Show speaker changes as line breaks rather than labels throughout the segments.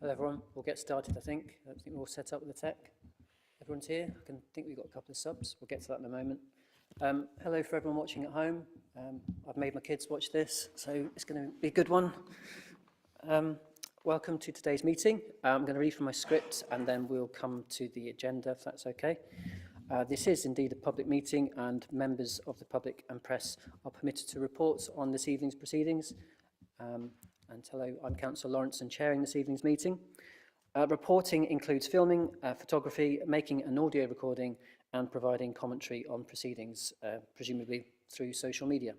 Hello everyone, we'll get started I think we're all set up with the tech. Everyone's here, I think we've got a couple of subs, we'll get to that in a moment. Hello for everyone watching at home. I've made my kids watch this, so it's going to be a good one. Welcome to today's meeting. I'm going to read from my script and then we'll come to the agenda if that's okay. This is indeed a public meeting and members of the public and press are permitted to report on this evening's proceedings. And hello, I'm Councillor Lawrence and chairing this evening's meeting. Reporting includes filming, photography, making an audio recording and providing commentary on proceedings, presumably through social media.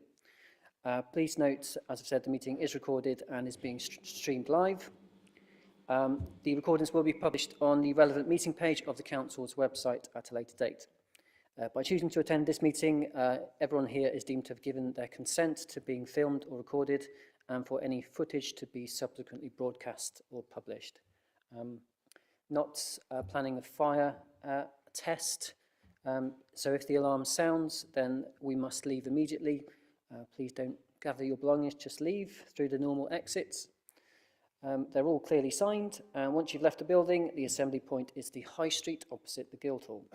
Please note, as I've said, the meeting is recorded and is being streamed live. The recordings will be published on the relevant meeting page of the Council's website at a later date. By choosing to attend this meeting, everyone here is deemed to have given their consent to being filmed or recorded and for any footage to be subsequently broadcast or published. Not planning a fire test, so if the alarm sounds, then we must leave immediately. Please don't gather your belongings, just leave through the normal exits. They're all clearly signed, and once you've left the building, the assembly point is the High Street opposite the Guildhall.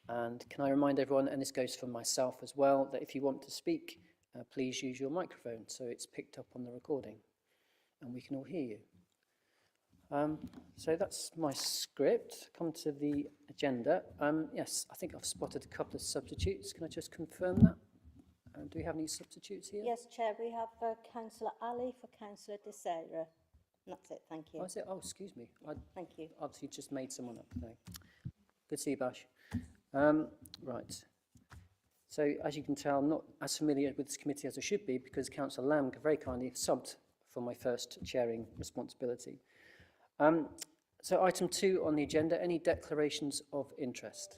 And can I remind everyone, and this goes for myself as well, that if you want to speak, please use your microphone so it's picked up on the recording and we can all hear you. So that's my script. Come to the agenda. Yes, I think I've spotted a couple of substitutes. Can I just confirm that? Do we have any substitutes here?
Yes, Chair, we have Councillor Ali for Councillor De Serra. That's it, thank you.
Oh, is it? Oh, excuse me.
Thank you.
Obviously just made someone up. No. Good to see you, Bash. Right. So, as you can tell, I'm not as familiar with this committee as I should be because Councillor Lamb very kindly subbed for my first chairing responsibility. So, item 2 on the agenda, any declarations of interest?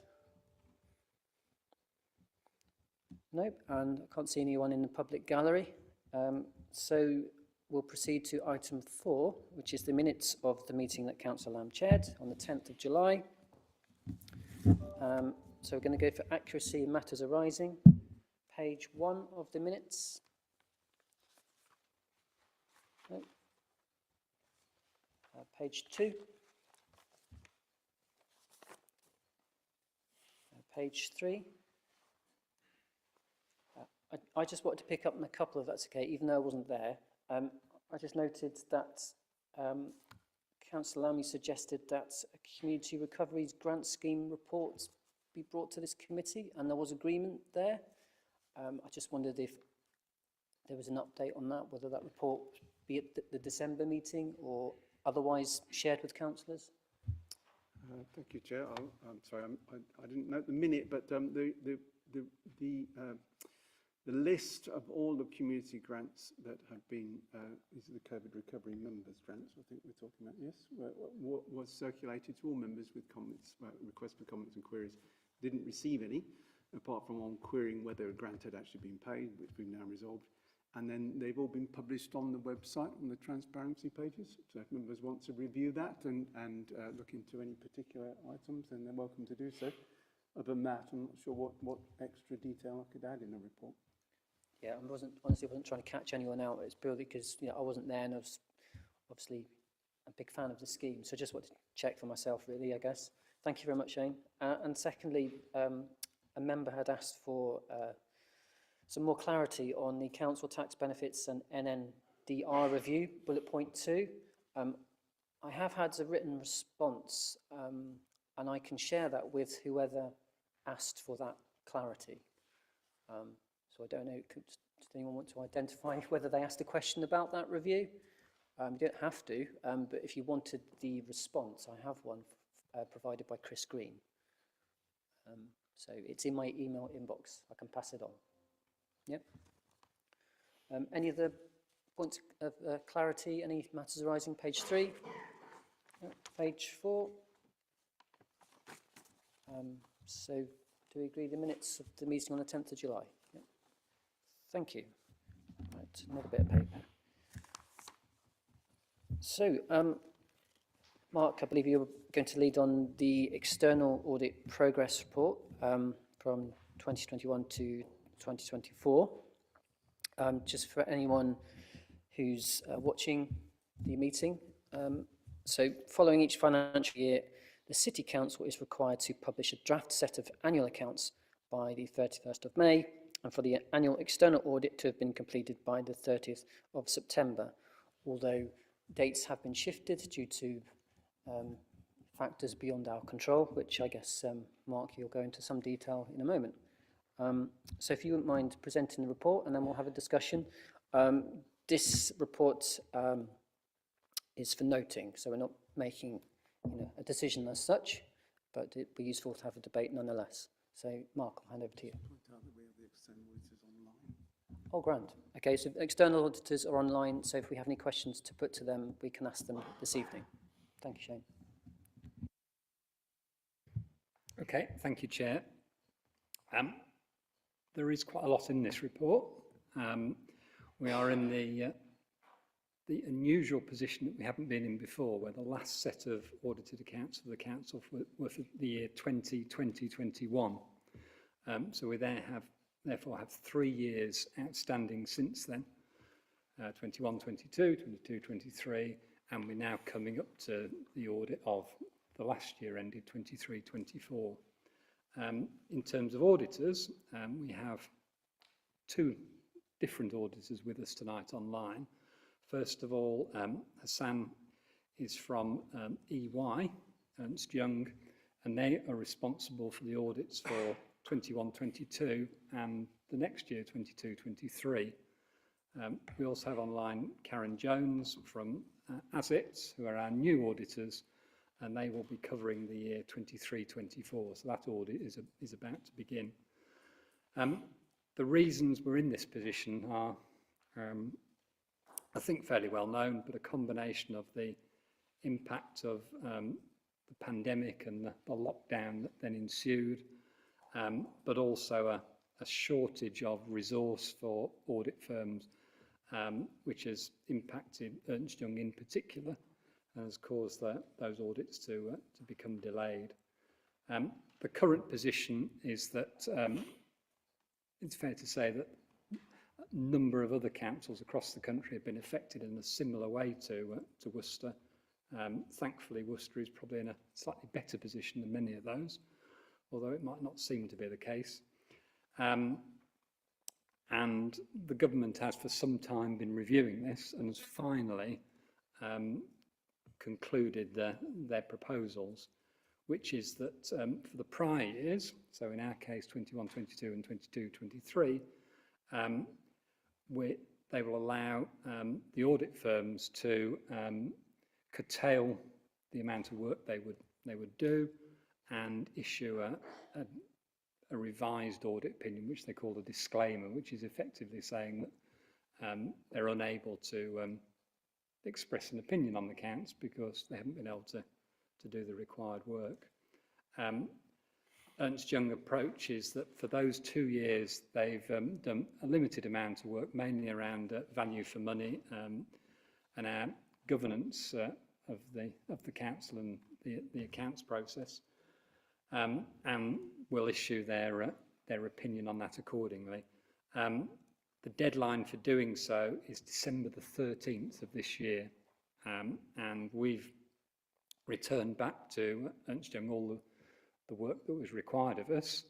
Nope, and I can't see anyone in the public gallery. So, we'll proceed to item 4, which is the minutes of the meeting that Councillor Lamb chaired on the 10th of July. So we're going to go for accuracy in matters arising. Page 1 of the minutes. Okay. Page 2. Page 3. I just wanted to pick up on a couple of, that's okay, even though I wasn't there. I just noted that Councillor Lamy suggested that a community recoveries grant scheme report be brought to this committee, and there was agreement there. I just wondered if there was an update on that, whether that report be at the December meeting or otherwise shared with councillors.
Thank you, Chair. I'm sorry, I didn't note the minute, but the list of all the community grants that have been, these are the COVID recovery members grants, I think we're talking about, yes, was circulated to all members with comments, requests for comments and queries. Didn't receive any, apart from one querying whether a grant had actually been paid, which we've now resolved. And then they've all been published on the website, on the transparency pages. So if members want to review that and look into any particular items, then they're welcome to do so. Other than that, I'm not sure what extra detail I could add in a report.
Yeah, I wasn't trying to catch anyone out. It's purely because I wasn't there, and I was obviously a big fan of the scheme. So I just wanted to check for myself, really, I guess. Thank you very much, Shane. And secondly, a member had asked for some more clarity on the council tax benefits and NNDR review, bullet point 2. I have had a written response, and I can share that with whoever asked for that clarity. So I don't know, does anyone want to identify whether they asked a question about that review? You don't have to, but if you wanted the response, I have one provided by Chris Green. So it's in my email inbox. I can pass it on. Yep. Any other points of clarity? Any matters arising? Page 3. Yep. Page 4. So do we agree the minutes of the meeting on the 10th of July? Yep. Thank you. Right, another bit of paper. So, Mark, I believe you're going to lead on the external audit progress report from 2021 to 2024. Just for anyone who's watching the meeting, So following each financial year, the City Council is required to publish a draft set of annual accounts by the 31st of May, and for the annual external audit to have been completed by the 30th of September, although dates have been shifted due to factors beyond our control, which I guess, Mark, you'll go into some detail in a moment. So if you wouldn't mind presenting the report, and then we'll have a discussion. This report is for noting, so we're not making a decision as such, but it'd be useful to have a debate nonetheless. So Mark, I'll hand over to you.
Point out that we have the external auditors online.
Oh, grand. Okay, so external auditors are online, so if we have any questions to put to them, we can ask them this evening. Thank you, Shane.
Okay, thank you, Chair. There is quite a lot in this report. We are in the unusual position that we haven't been in before, where the last set of audited accounts for the council were for the year 2020-21. So we therefore have 3 years outstanding since then, 21-22, 22-23, and we're now coming up to the audit of the last year ended 23-24. In terms of auditors, we have 2 different auditors with us tonight online. First of all, Hassan is from EY, Ernst Young, and they are responsible for the audits for 21-22 and the next year, 22-23. We also have online Karen Jones from Audit, who are our new auditors, and they will be covering the year 23-24. So that audit is about to begin. The reasons we're in this position are, I think, fairly well known, but a combination of the impact of the pandemic and the lockdown that then ensued, but also a shortage of resource for audit firms, which has impacted Ernst Young in particular, and has caused those audits to become delayed. The current position is that it's fair to say that a number of other councils across the country have been affected in a similar way to Worcester. Thankfully, Worcester is probably in a slightly better position than many of those, although it might not seem to be the case. And the government has for some time been reviewing this and has finally concluded their proposals, which is that for the prior years, so in our case 21-22 and 22-23, they will allow the audit firms to curtail the amount of work they would do and issue a revised audit opinion, which they call a disclaimer, which is effectively saying that they're unable to express an opinion on the accounts because they haven't been able to do the required work. Ernst Young approach is that for those 2 years they've done a limited amount of work, mainly around value for money and our governance of the council and the accounts process, and will issue their opinion on that accordingly. The deadline for doing so is December the 13th of this year, and we've returned back to Ernst Young all the work that was required of us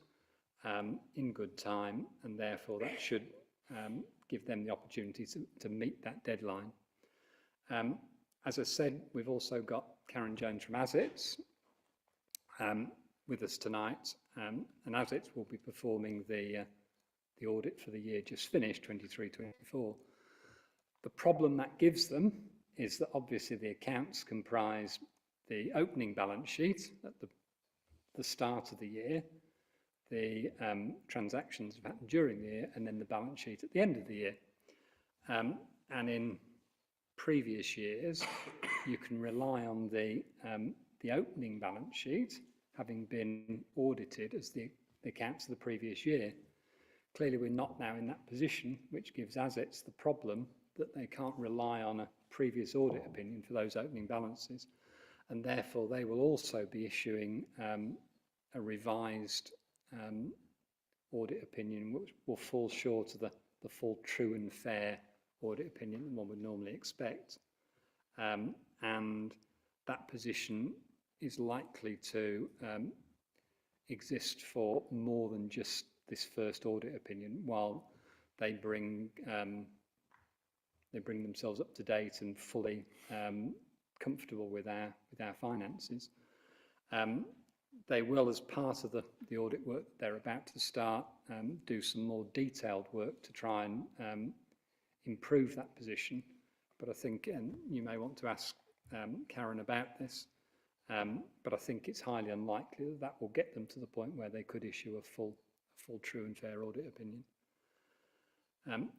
in good time, and therefore that should give them the opportunity to meet that deadline. As I said, we've also got Karen Jones from Audit with us tonight, and Audit will be performing the audit for the year just finished, 23-24. The problem that gives them is that obviously the accounts comprise the opening balance sheet at the start of the year, the transactions have happened during the year, and then the balance sheet at the end of the year. And in previous years, you can rely on the opening balance sheet having been audited as the accounts of the previous year. Clearly, we're not now in that position, which gives ASICs the problem that they can't rely on a previous audit opinion for those opening balances, and therefore they will also be issuing a revised audit opinion, which will fall short of the full true and fair audit opinion that one would normally expect. And that position is likely to exist for more than just this first audit opinion, while they bring themselves up to date and fully comfortable with our finances. They will, as part of the audit work they're about to start, do some more detailed work to try and improve that position. But I think, and you may want to ask Karen about this, but I think it's highly unlikely that that will get them to the point where they could issue a full true and fair audit opinion.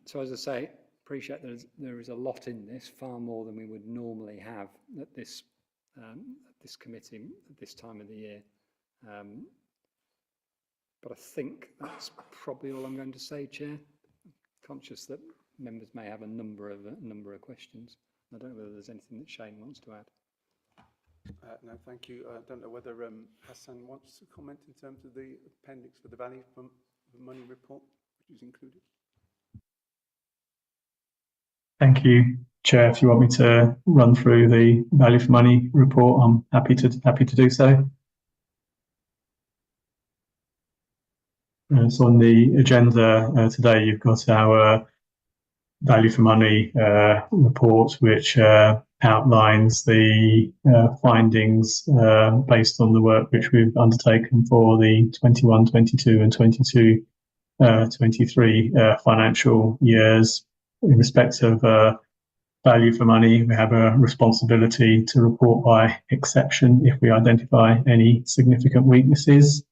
So as I say, appreciate there is a lot in this, far more than we would normally have at this committee at this time of the year. But I think that's probably all I'm going to say, Chair. Conscious that members may have a number of questions. I don't know whether there's anything that Shane wants to add.
No, thank you. I don't know whether Hassan wants to comment in terms of the appendix for the value for money report, which is included.
Thank you, Chair. If you want me to run through the value for money report, I'm happy to do so. So on the agenda today, you've got our value for money report, which outlines the findings based on the work which we've undertaken for the 21-22 and 22-23 financial years. In respect of value for money, we have a responsibility to report by exception if we identify any significant weaknesses.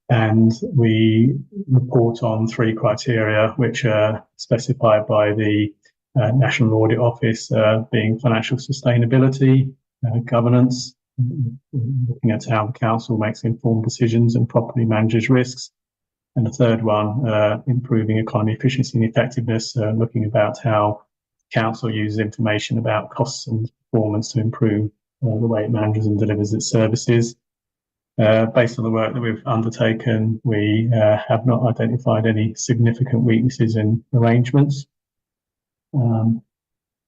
And we report on 3 criteria which are specified by the National Audit Office, being financial sustainability, governance, looking at how the council makes informed decisions and properly manages risks, and the third one, improving economy efficiency and effectiveness, looking about how council uses information about costs and performance to improve the way it manages and delivers its services. Based on the work that we've undertaken, we have not identified any significant weaknesses in arrangements. And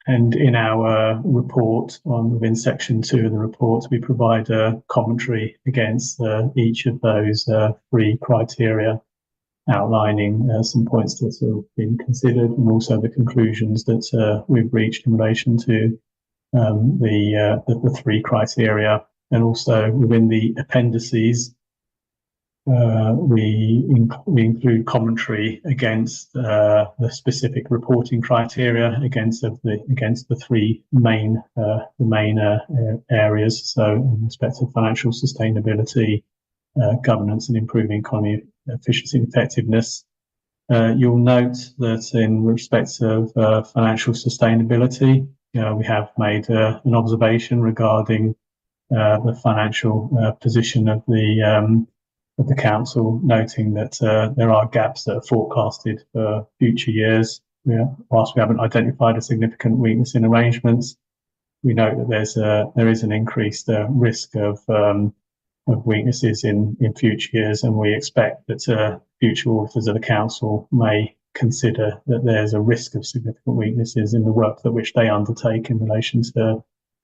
in our report, within section 2 of the report, we provide a commentary against each of those 3 criteria, outlining some points that have been considered and also the conclusions that we've reached in relation to the 3 criteria. And also within the appendices, we include commentary against the specific reporting criteria against the 3 main areas. So in respect of financial sustainability, governance, and improving economy efficiency and effectiveness. You'll note that in respect of financial sustainability, we have made an observation regarding the financial position of the council, noting that there are gaps that are forecasted for future years. Whilst we haven't identified a significant weakness in arrangements, we note that there is an increased risk of weaknesses in future years, and we expect that future auditors of the council may consider that there's a risk of significant weaknesses in the work that which they undertake in relation to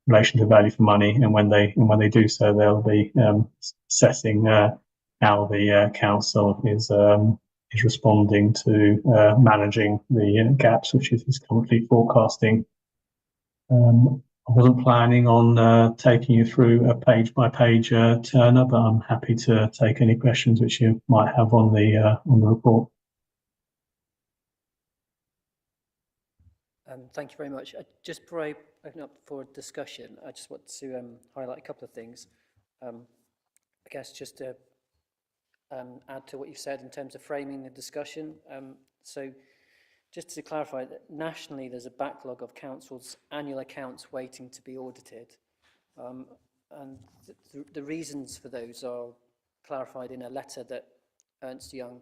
value for money, and when they do so, they'll be assessing how the council is responding to managing the gaps which it is currently forecasting. I wasn't planning on taking you through a page-by-page Turner, but I'm happy to take any questions which you might have on the report.
Thank you very much. Just before I open up for discussion, I just want to highlight a couple of things. I guess just to add to what you've said in terms of framing the discussion. So just to clarify, that nationally there's a backlog of council's annual accounts waiting to be audited. And the reasons for those are clarified in a letter that Ernst Young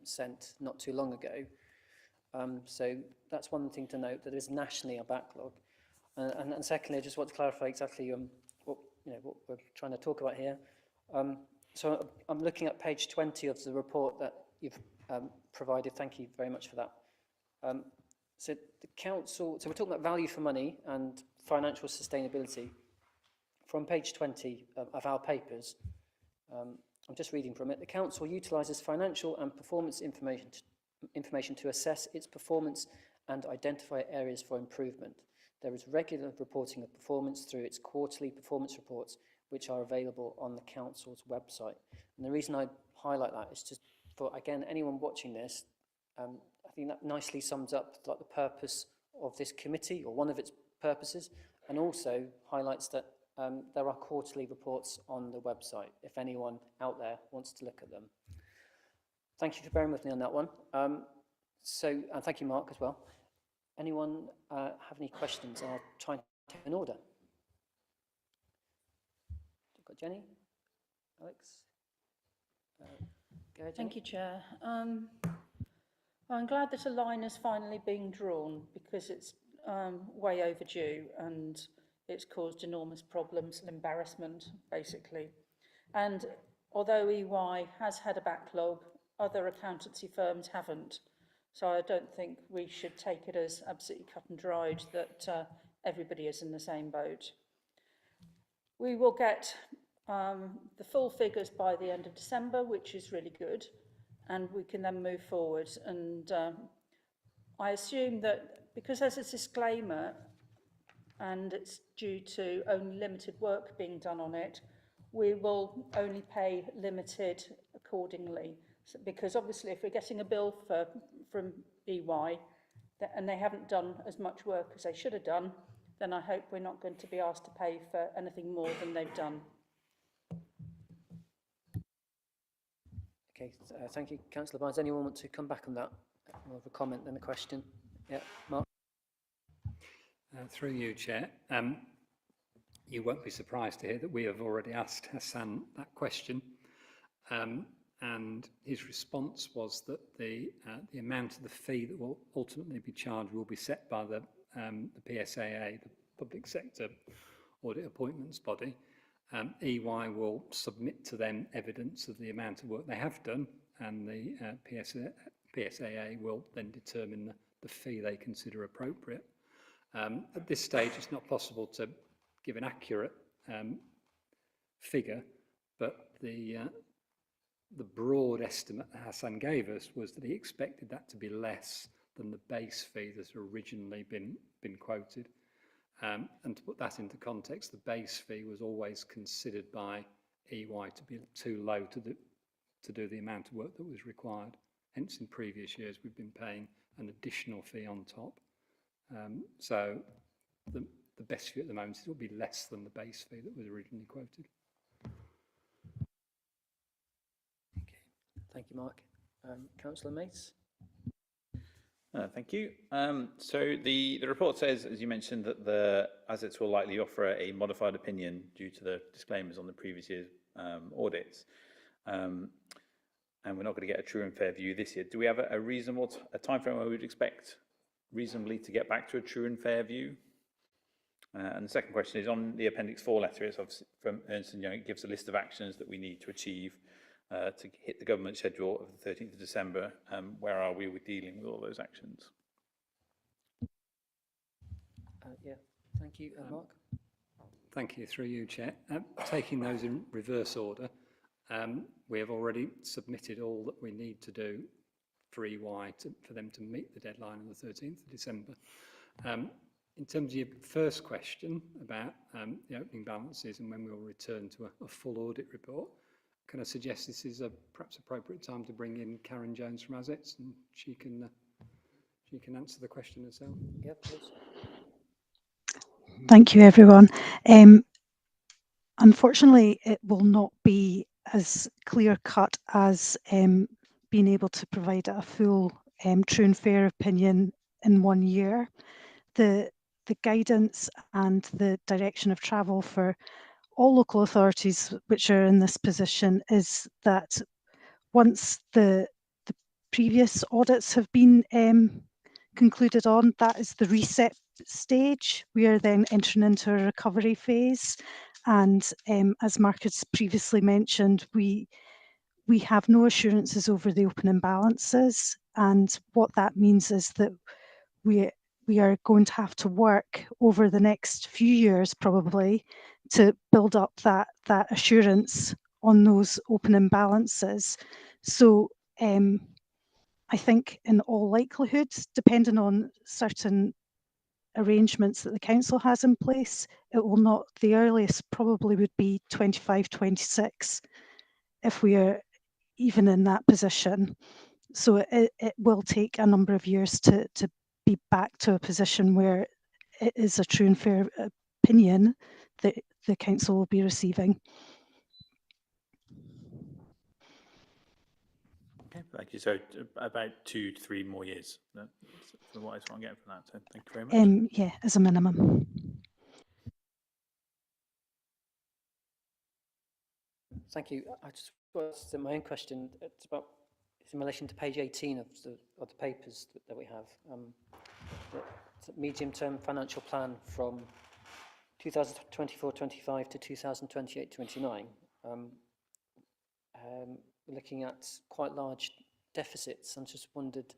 sent not too long ago. So that's one thing to note, that there is nationally a backlog. And secondly, I just want to clarify exactly what we're trying to talk about here. So I'm looking at page 20 of the report that you've provided. Thank you very much for that. So the council, so we're talking about value for money and financial sustainability. From page 20 of our papers, I'm just reading from it. The council utilises financial and performance information to assess its performance and identify areas for improvement. There is regular reporting of performance through its quarterly performance reports, which are available on the council's website. And the reason I highlight that is just for, again, anyone watching this, I think that nicely sums up like the purpose of this committee, or one of its purposes, and also highlights that there are quarterly reports on the website if anyone out there wants to look at them. Thank you for bearing with me on that one. And thank you, Mark, as well. Anyone have any questions? I'll try and take an order. We've got Jenny, Alex. Go ahead, Jenny.
Thank you, Chair. I'm glad that a line is finally being drawn, because it's way overdue and it's caused enormous problems and embarrassment, basically. And although EY has had a backlog, other accountancy firms haven't. So I don't think we should take it as absolutely cut and dried that everybody is in the same boat. We will get the full figures by the end of December, which is really good, and we can then move forward. And I assume that because there's a disclaimer and it's due to only limited work being done on it, we will only pay limited accordingly. So, because obviously if we're getting a bill from EY and they haven't done as much work as they should have done, then I hope we're not going to be asked to pay for anything more than they've done.
Okay, thank you, Councillor Barnes. Anyone want to come back on that? More of a comment than a question. Yeah, Mark.
Through you, Chair. You won't be surprised to hear that we have already asked Hassan that question, and his response was that the amount of the fee that will ultimately be charged will be set by the PSAA, the Public Sector Audit Appointments Body. EY will submit to them evidence of the amount of work they have done, and the PSAA will then determine the fee they consider appropriate. At this stage, it's not possible to give an accurate figure, but the broad estimate that Hassan gave us was that he expected that to be less than the base fee that had originally been quoted. And to put that into context, the base fee was always considered by EY to be too low to do the amount of work that was required. Hence, in previous years, we've been paying an additional fee on top. So the best fee at the moment will be less than the base fee that was originally quoted.
Okay, thank you, Mark. Councillor Mace.
Thank you. So the report says, as you mentioned, that the assets will likely offer a modified opinion due to the disclaimers on the previous year's audits. And we're not going to get a true and fair view this year. Do we have a reasonable time frame where we would expect reasonably to get back to a true and fair view? And the second question is on the Appendix 4 letter. It's obviously from Ernst & Young. It gives a list of actions that we need to achieve to hit the government schedule of the 13th of December. Where are we with dealing with all those actions?
Yeah, thank you, Mark.
Thank you, through you, Chair. Taking those in reverse order, we have already submitted all that we need to do for EY for them to meet the deadline on the 13th of December. In terms of your first question about the opening balances and when we'll return to a full audit report, can I suggest this is a perhaps appropriate time to bring in Karen Jones from Assets, and she can answer the question herself?
Yeah, please.
Thank you, everyone. Unfortunately, it will not be as clear-cut as being able to provide a full true and fair opinion in 1 year. The guidance and the direction of travel for all local authorities which are in this position is that once the previous audits have been concluded on, that is the reset stage. We are then entering into a recovery phase, and as Mark has previously mentioned, we have no assurances over the opening balances, and what that means is that we are going to have to work over the next few years probably to build up that assurance on those opening balances. So I think in all likelihood, depending on certain arrangements that the council has in place, it will not, the earliest probably would be 25, 26 if we are even in that position. So it will take a number of years to be back to a position where it is a true and fair opinion that the council will be receiving.
Okay, thank you. So about 2 to 3 more years. That's what I'm getting from that. So thank you very much.
Yeah, as a minimum.
Thank you. I just was my own question. It's in relation to page 18 of the papers that we have. The medium-term financial plan from 2024-25 to 2028-29. Looking at quite large deficits, and just wondered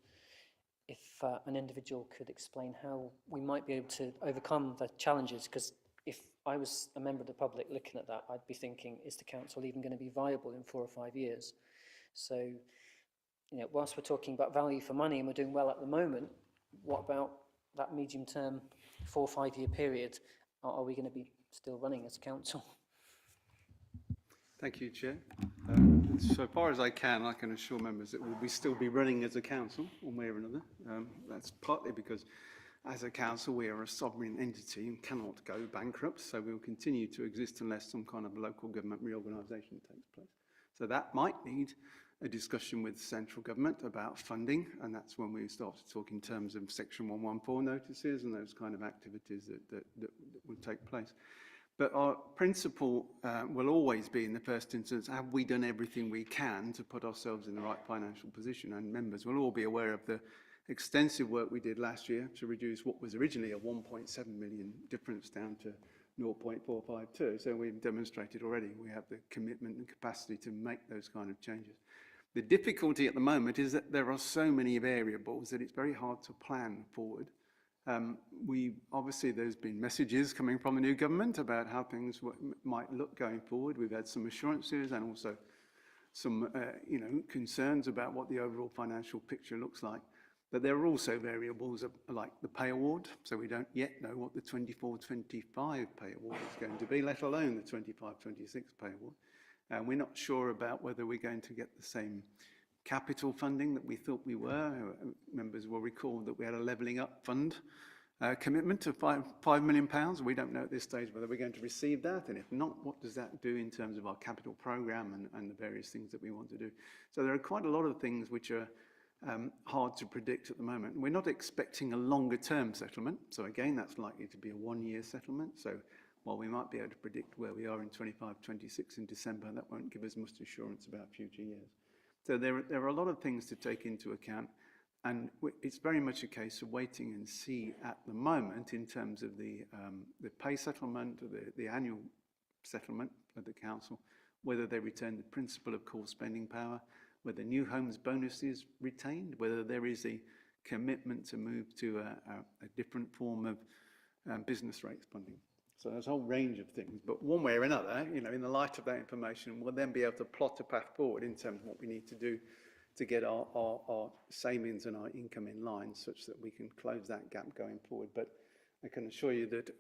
if an individual could explain how we might be able to overcome the challenges, because if I was a member of the public looking at that, I'd be thinking, is the council even going to be viable in 4 or 5 years? So, you know, whilst we're talking about value for money and we're doing well at the moment, what about that medium term 4 or 5 year period? Are we going to be still running as a council?
Thank you, Chair. So far as I can assure members that we'll still be running as a council, one way or another. That's partly because as a council we are a sovereign entity and cannot go bankrupt, so we'll continue to exist unless some kind of local government reorganisation takes place. So that might need a discussion with central government about funding, and that's when we start to talk in terms of Section 114 notices and those kind of activities that will take place. But our principle will always be, in the first instance, have we done everything we can to put ourselves in the right financial position? And members will all be aware of the extensive work we did last year to reduce what was originally a 1.7 million difference down to 0.452. So we've demonstrated already we have the commitment and capacity to make those kind of changes. The difficulty at the moment is that there are so many variables that it's very hard to plan forward. Obviously there's been messages coming from the new government about how things might look going forward. We've had some assurances and also some concerns about what the overall financial picture looks like. But there are also variables like the pay award. So we don't yet know what the 24-25 pay award is going to be, let alone the 25-26 pay award. And we're not sure about whether we're going to get the same capital funding that we thought we were. Members will recall that we had a levelling up fund commitment of £5 million. We don't know at this stage whether we're going to receive that, and if not, what does that do in terms of our capital programme and the various things that we want to do. So there are quite a lot of things which are hard to predict at the moment. We're not expecting a longer term settlement, so again that's likely to be a 1-year settlement. So while we might be able to predict where we are in 25-26 in December, that won't give us much assurance about future years. So there are a lot of things to take into account, and it's very much a case of waiting and see at the moment in terms of the pay settlement, or the annual settlement of the council, whether they retain the principle of core spending power, whether new homes bonus is retained, whether there is a commitment to move to a different form of business rates funding. So there's a whole range of things, but one way or another, you know, in the light of that information, we'll then be able to plot a path forward in terms of what we need to do to get our savings and our income in line, such that we can close that gap going forward. But I can assure you that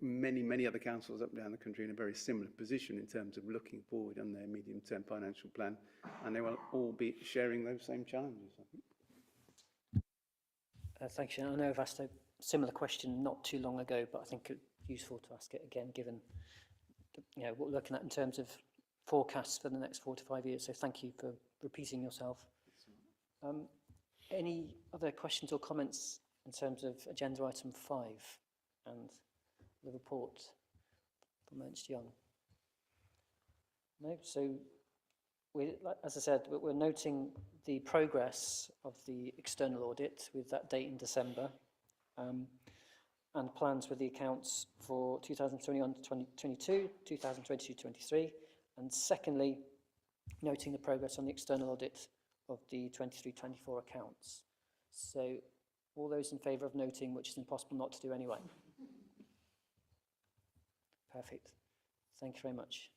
many other councils up and down the country are in a very similar position in terms of looking forward on their medium-term financial plan, and they will all be sharing those same challenges, I think.
Thank you. I know I've asked a similar question not too long ago, but I think it's useful to ask it again, given what we're looking at in terms of forecasts for the next 4 to 5 years. So thank you for repeating yourself. Any other questions or comments in terms of agenda item 5 and the report from Ernst Young? No. So as I said, we're noting the progress of the external audit with that date in December, and plans with the accounts for 2021-22, 2022-23, and secondly, noting the progress on the external audit of the 23-24 accounts. So All those in favour of noting, which is impossible not to do anyway? Perfect. Thank you very much.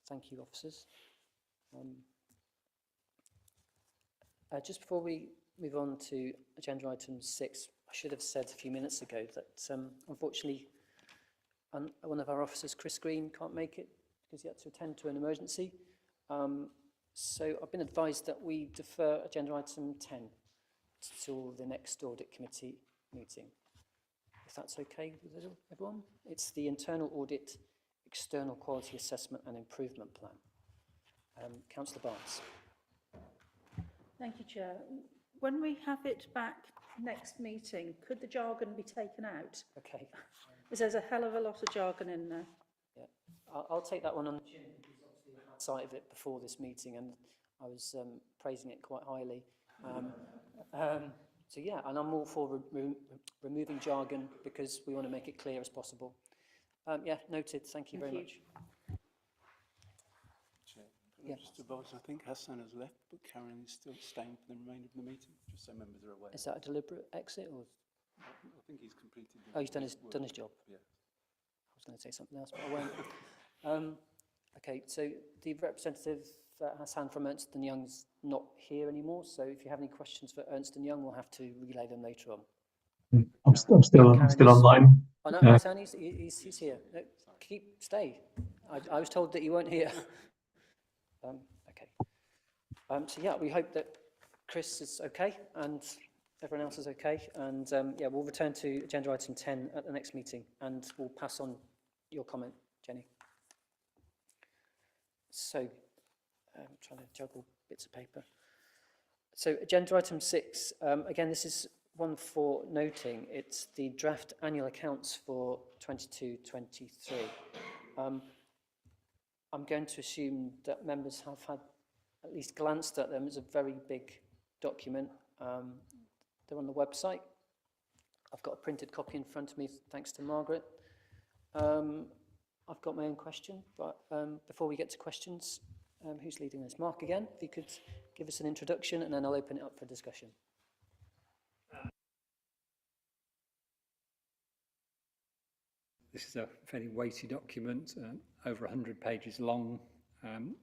Thank you, officers. Just before we move on to agenda item 6, I should have said a few minutes ago that unfortunately one of our officers, Chris Green, can't make it because he had to attend to an emergency. So I've been advised that we defer agenda item 10 till the next audit committee meeting. If that's okay with everyone. It's the internal audit, external quality assessment and improvement plan. Councillor Barnes.
Thank you, Chair. When we have it back next meeting, could the jargon be taken out?
Okay.
Because there's a hell of a lot of jargon in there.
Yeah, I'll take that one on the chin because obviously I had sight of it before this meeting and I was praising it quite highly. So yeah, and I'm all for removing jargon because we want to make it clear as possible. Yeah, noted. Thank you very much.
Chair, can I just advise, I think Hassan has left, but Karen is still staying for the remainder of the meeting, just so members are aware.
Is that a deliberate exit or?
I think he's completed.
Oh, he's done his job.
Yeah.
I was going to say something else, but I won't. Okay, so the representative Hassan from Ernst & Young's not here anymore, so if you have any questions for Ernst & Young, we'll have to relay them later on.
I'm still online.
Oh no, Hassan, he's here. No, stay. I was told that you weren't here. Okay. So yeah, we hope that Chris is okay and everyone else is okay. And yeah, we'll return to agenda item 10 at the next meeting and we'll pass on your comment, Jenny. So, I'm trying to juggle bits of paper. So agenda item 6, again, this is one for noting. It's the draft annual accounts for 22-23. I'm going to assume that members have had at least glanced at them. It's a very big document. They're on the website. I've got a printed copy in front of me, thanks to Margaret. I've got my own question, but before we get to questions, who's leading this? Mark again, if you could give us an introduction and then I'll open it up for discussion.
This is a fairly weighty document, over 100 pages long.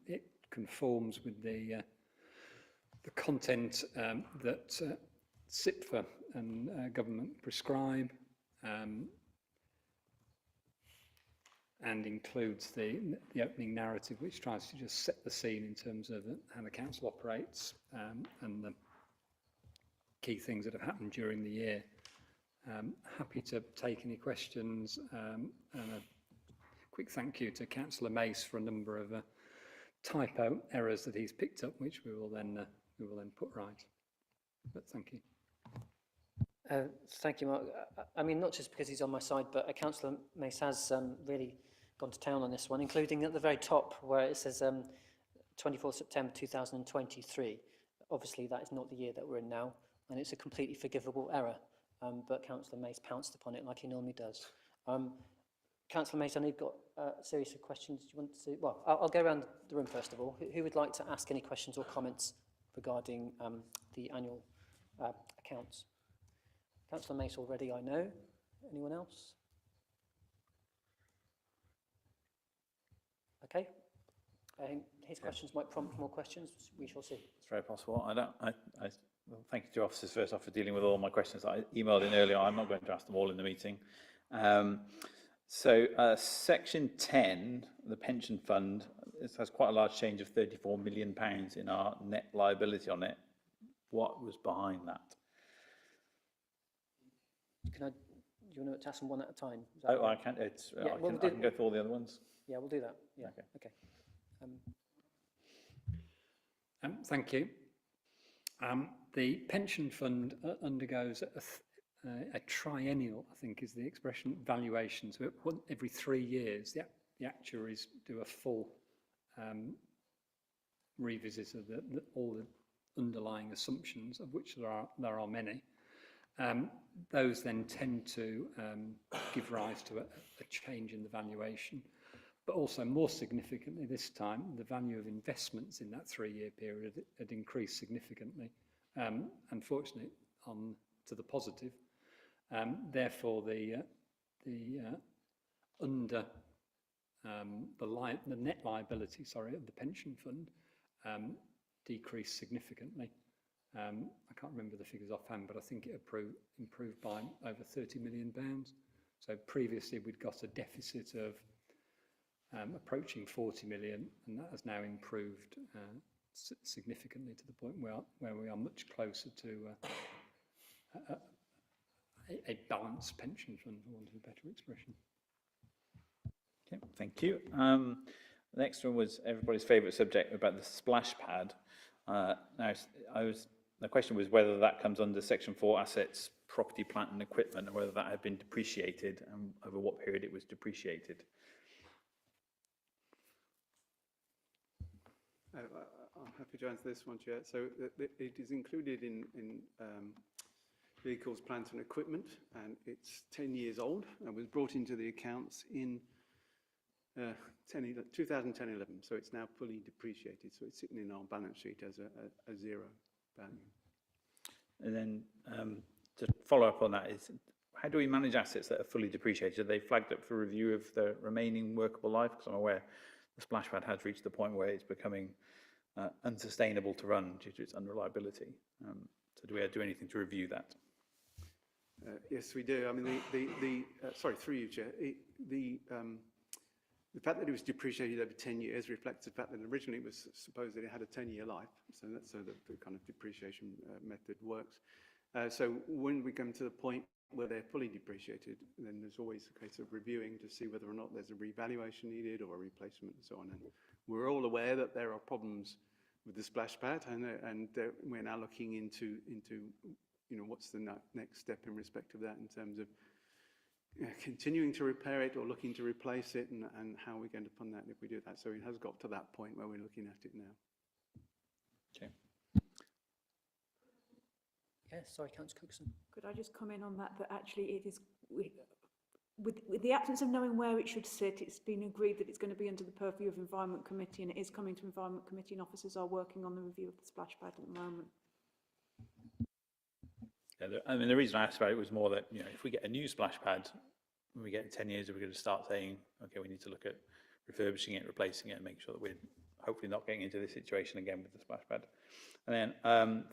It conforms with the content that SIPFA and government prescribe, and includes the opening narrative, which tries to just set the scene in terms of how the council operates and the key things that have happened during the year. Happy to take any questions, and a quick thank you to Councillor Mace for a number of typo errors that he's picked up, which we will then put right. But thank you.
Thank you, Mark. I mean, not just because he's on my side, but Councillor Mace has really gone to town on this one, including at the very top where it says 24 September 2023. Obviously, that is not the year that we're in now, and it's a completely forgivable error. But Councillor Mace pounced upon it like he normally does. Councillor Mace, I know you've got a series of questions. Do you want to? Well, I'll go around the room first of all. Who would like to ask any questions or comments regarding the annual accounts? Councillor Mace already, I know. Anyone else? Okay. His questions might prompt more questions. We shall see.
It's very possible. Well, thank you to officers first off for dealing with all my questions that I emailed in earlier. I'm not going to ask them all in the meeting. Section 10, the pension fund, it has quite a large change of £34 million in our net liability on it. What was behind that?
Do you want to ask them one at a time?
Oh, I can. Yeah, I can go through all the other ones.
Yeah, we'll do that. Yeah. Okay.
Thank you. The pension fund undergoes a triennial, I think is the expression, valuation. So every 3 years, the actuaries do a full revisit of all the underlying assumptions, of which there are many. Those then tend to give rise to a change in the valuation. But also, more significantly this time, the value of investments in that 3-year period had increased significantly. Unfortunately, on to the positive. Therefore, the net liability, of the pension fund decreased significantly. I can't remember the figures offhand, but I think it improved by over £30 million. So previously we'd got a deficit of approaching 40 million, and that has now improved significantly to the point where we are much closer to a balanced pension fund, for want of a better expression.
Okay, thank you. The next one was everybody's favourite subject about the splash pad. The question was whether that comes under Section 4 assets, property, plant and equipment, and whether that had been depreciated and over what period it was depreciated.
I'm happy to answer this one, Chair. So it is included in vehicles, plant and equipment, and it's 10 years old and was brought into the accounts in 2010-11. So it's now fully depreciated. So it's sitting in our balance sheet as a zero value.
And then to follow up on that is, how do we manage assets that are fully depreciated? Are they flagged up for review of the remaining workable life? Because I'm aware the splash pad has reached the point where it's becoming unsustainable to run due to its unreliability. So do we do anything to review that?
Yes, we do. I mean, sorry, through you, Chair. The fact that it was depreciated over 10 years reflects the fact that originally it was supposed that it had a 10-year life. So that's so the kind of depreciation method works. So when we come to the point where they're fully depreciated, then there's always a case of reviewing to see whether or not there's a revaluation needed or a replacement and so on. And we're all aware that there are problems with the splash pad, and we're now looking into what's the next step in respect of that in terms of continuing to repair it or looking to replace it, and how we're going to fund that if we do that. So it has got to that point where we're looking at it now.
Okay.
Yeah, sorry, Councillor Cookson.
Could I just comment on that? That actually it is, with the absence of knowing where it should sit, it's been agreed that it's going to be under the purview of Environment Committee, and it is coming to Environment Committee, and officers are working on the review of the splash pad at the moment.
Yeah, I mean, the reason I asked about it was more that, if we get a new splash pad, when we get 10 years, we're going to start saying, okay, we need to look at refurbishing it, replacing it, and make sure that we're hopefully not getting into this situation again with the splash pad. And then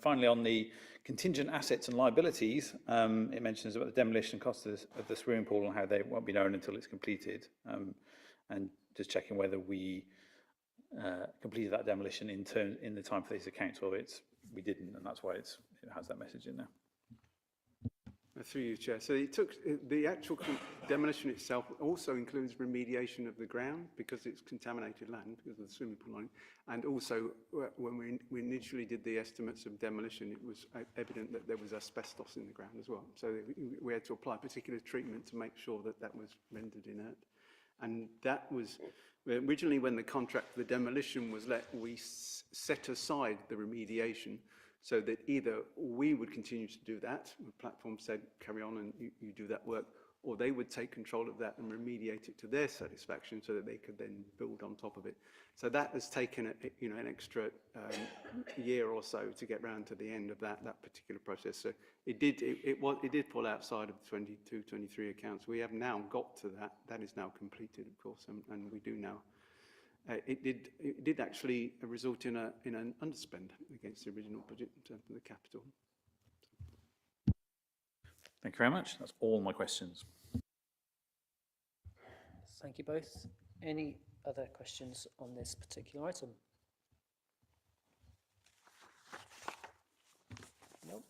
finally, on the contingent assets and liabilities, it mentions about the demolition costs of the swimming pool and how they won't be known until it's completed. And just checking whether we completed that demolition in the time for these accounts, or we didn't, and that's why it has that message in there.
Through you, Chair. So it took the actual demolition itself also includes remediation of the ground because it's contaminated land because of the swimming pool line. And also, when we initially did the estimates of demolition, it was evident that there was asbestos in the ground as well. So we had to apply particular treatment to make sure that that was rendered inert. And that was originally when the contract for the demolition was let, we set aside the remediation, so that either we would continue to do that, the platform said, carry on and you do that work, or they would take control of that and remediate it to their satisfaction so that they could then build on top of it. So that has taken an extra year or so to get round to the end of that particular process. So it did fall outside of the 22-23 accounts. We have now got to that. That is now completed, of course, and we do now. It did actually result in an underspend against the original budget in terms of the capital.
Thank you very much. That's all my questions.
Thank you both. Any other questions on this particular item? Nope.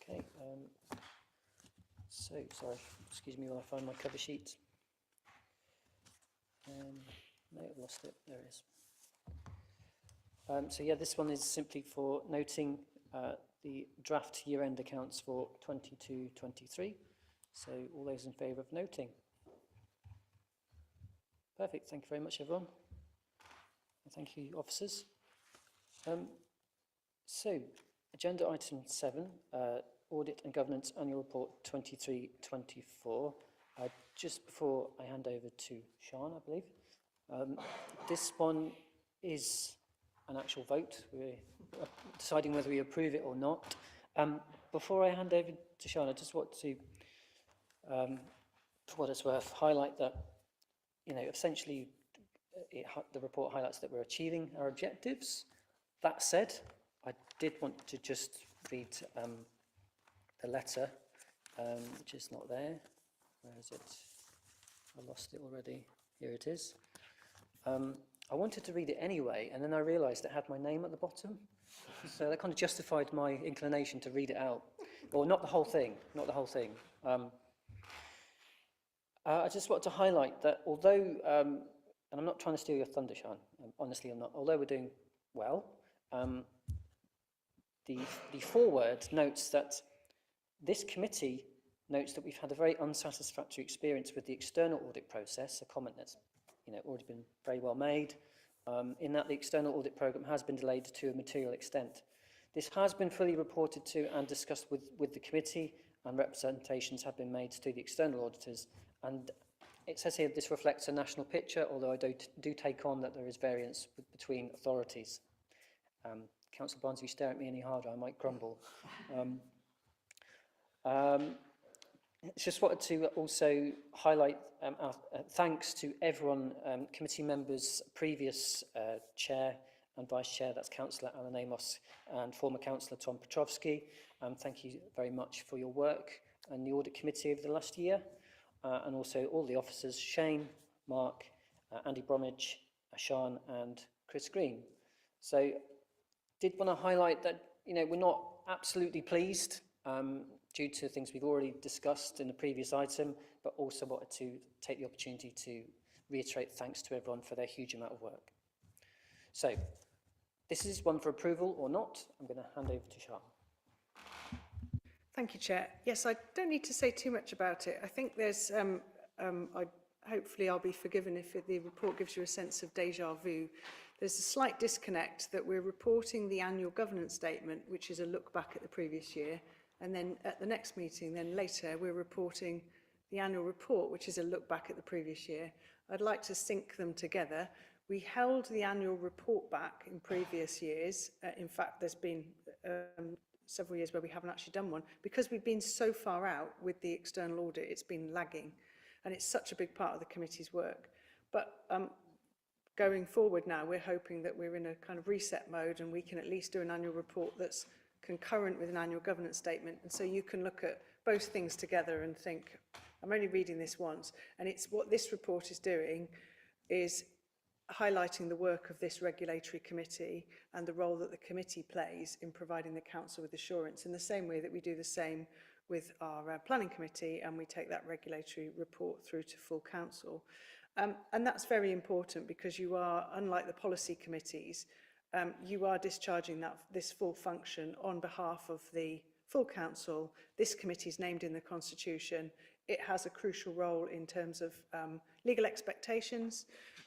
Okay. So, sorry, excuse me while I find my cover sheet. No, I've lost it. There it is. So yeah, this one is simply for noting the draft year-end accounts for 22-23. So all those in favour of noting? Perfect. Thank you very much, everyone. And thank you, officers. So, agenda item 7, Audit and Governance Annual Report 23-24. Just before I hand over to Sean, I believe. This one is an actual vote. We're deciding whether we approve it or not. Before I hand over to Sean, I just want to, for what it's worth, highlight that, essentially the report highlights that we're achieving our objectives. That said, I did want to just read the letter, which is not there. Where is it? I lost it already. Here it is. I wanted to read it anyway, and then I realised it had my name at the bottom. So that kind of justified my inclination to read it out. Well, not the whole thing, not the whole thing. I just want to highlight that although, and I'm not trying to steal your thunder, Sean, honestly I'm not, although we're doing well, the foreword notes that this committee notes that we've had a very unsatisfactory experience with the external audit process, a comment that's already been very well made, in that the external audit programme has been delayed to a material extent. This has been fully reported to and discussed with the committee, and representations have been made to the external auditors. And it says here this reflects a national picture, although I do take on that there is variance between authorities. Councillor Barnes, if you stare at me any harder, I might grumble. Just wanted to also highlight our thanks to everyone, committee members, previous chair and vice chair, that's Councillor Alan Amos and former Councillor Tom Petrovsky. Thank you very much for your work and the audit committee over the last year, and also all the officers, Shane, Mark, Andy Bromwich, Sean and Chris Green. So did want to highlight that we're not absolutely pleased due to things we've already discussed in the previous item, but also wanted to take the opportunity to reiterate thanks to everyone for their huge amount of work. So this is one for approval or not. I'm going to hand over to Sean.
Thank you, Chair. Yes, I don't need to say too much about it. I think there's, hopefully I'll be forgiven if the report gives you a sense of déjà vu. There's a slight disconnect that we're reporting the annual governance statement, which is a look back at the previous year, and then at the next meeting, then later, we're reporting the annual report, which is a look back at the previous year. I'd like to sync them together. We held the annual report back in previous years. In fact, there's been several years where we haven't actually done one. Because we've been so far out with the external audit, it's been lagging. And it's such a big part of the committee's work. But going forward now, we're hoping that we're in a kind of reset mode and we can at least do an annual report that's concurrent with an annual governance statement. And so you can look at both things together and think, I'm only reading this once. And it's what this report is doing is highlighting the work of this regulatory committee and the role that the committee plays in providing the council with assurance, in the same way that we do the same with our planning committee, and we take that regulatory report through to full council. And that's very important because you are, unlike the policy committees, you are discharging this full function on behalf of the full council. This committee is named in the constitution. It has a crucial role in terms of legal expectations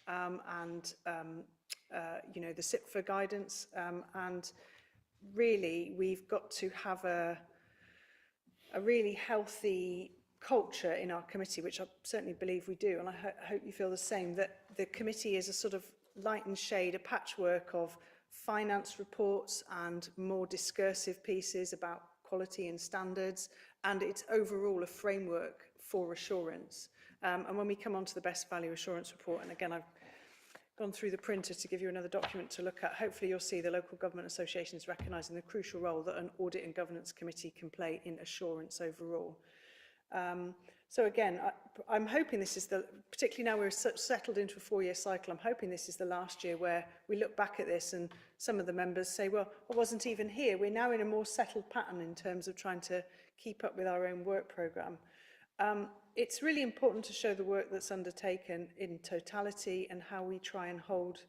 and the SIPFA guidance. And really, we've got to have a really healthy culture in our committee, which I certainly believe we do, and I hope you feel the same, that the committee is a sort of light and shade, a patchwork of finance reports and more discursive pieces about quality and standards, and it's overall a framework for assurance. And when we come on to the best value assurance report, and again, I've gone through the printer to give you another document to look at, hopefully you'll see the local government associations recognising the crucial role that an audit and governance committee can play in assurance overall. So again, I'm hoping this is particularly now we're settled into a 4-year cycle, I'm hoping this is the last year where we look back at this and some of the members say, well, I wasn't even here. We're now in a more settled pattern in terms of trying to keep up with our own work programme. It's really important to show the work that's undertaken in totality and how we try and hold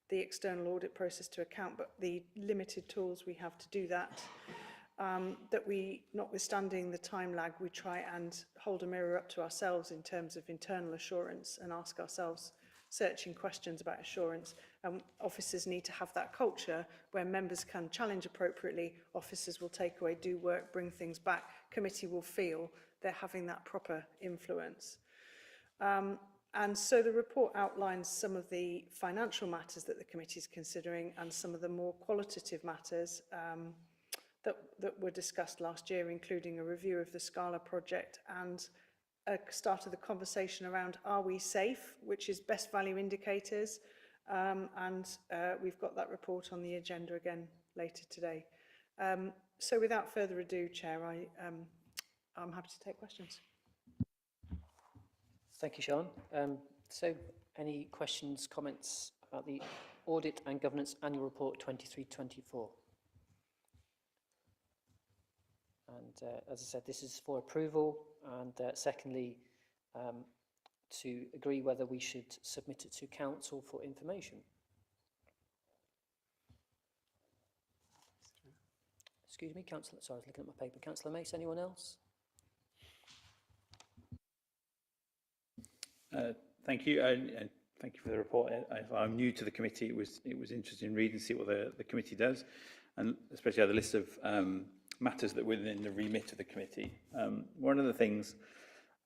the external audit process to account, but the limited tools we have to do that. That we, notwithstanding the time lag, we try and hold a mirror up to ourselves in terms of internal assurance and ask ourselves searching questions about assurance. Officers need to have that culture where members can challenge appropriately, officers will take away, do work, bring things back, committee will feel they're having that proper influence. And so the report outlines some of the financial matters that the committee is considering and some of the more qualitative matters that were discussed last year, including a review of the Scala project and a start of the conversation around are we safe, which is best value indicators, we've got that report on the agenda again later today. So without further ado, Chair, I'm happy to take questions.
Thank you, Sian. So any questions, comments about the Audit and Governance Annual Report 23-24? And as I said, this is for approval, and secondly, to agree whether we should submit it to Council for information. Excuse me, Councillor, sorry, I was looking at my paper. Councillor Mace, anyone else?
Thank you, and thank you for the report. I'm new to the committee. It was interesting reading, see what the committee does, and especially the list of matters that were within the remit of the committee. One of the things,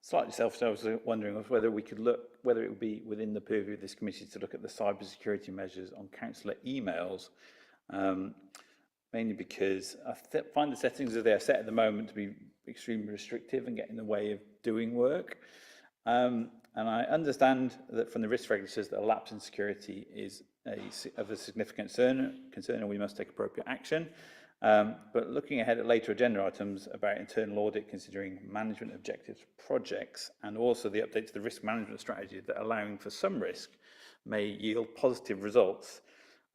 slightly selfish, I was wondering was whether we could look, whether it would be within the purview of this committee to look at the cybersecurity measures on councillor emails, mainly because I find the settings as they are set at the moment to be extremely restrictive and get in the way of doing work. And I understand that from the risk regulators that a lapse in security is of a significant concern and we must take appropriate action. But looking ahead at later agenda items about internal audit, considering management objectives for projects, and also the update to the risk management strategy that allowing for some risk may yield positive results,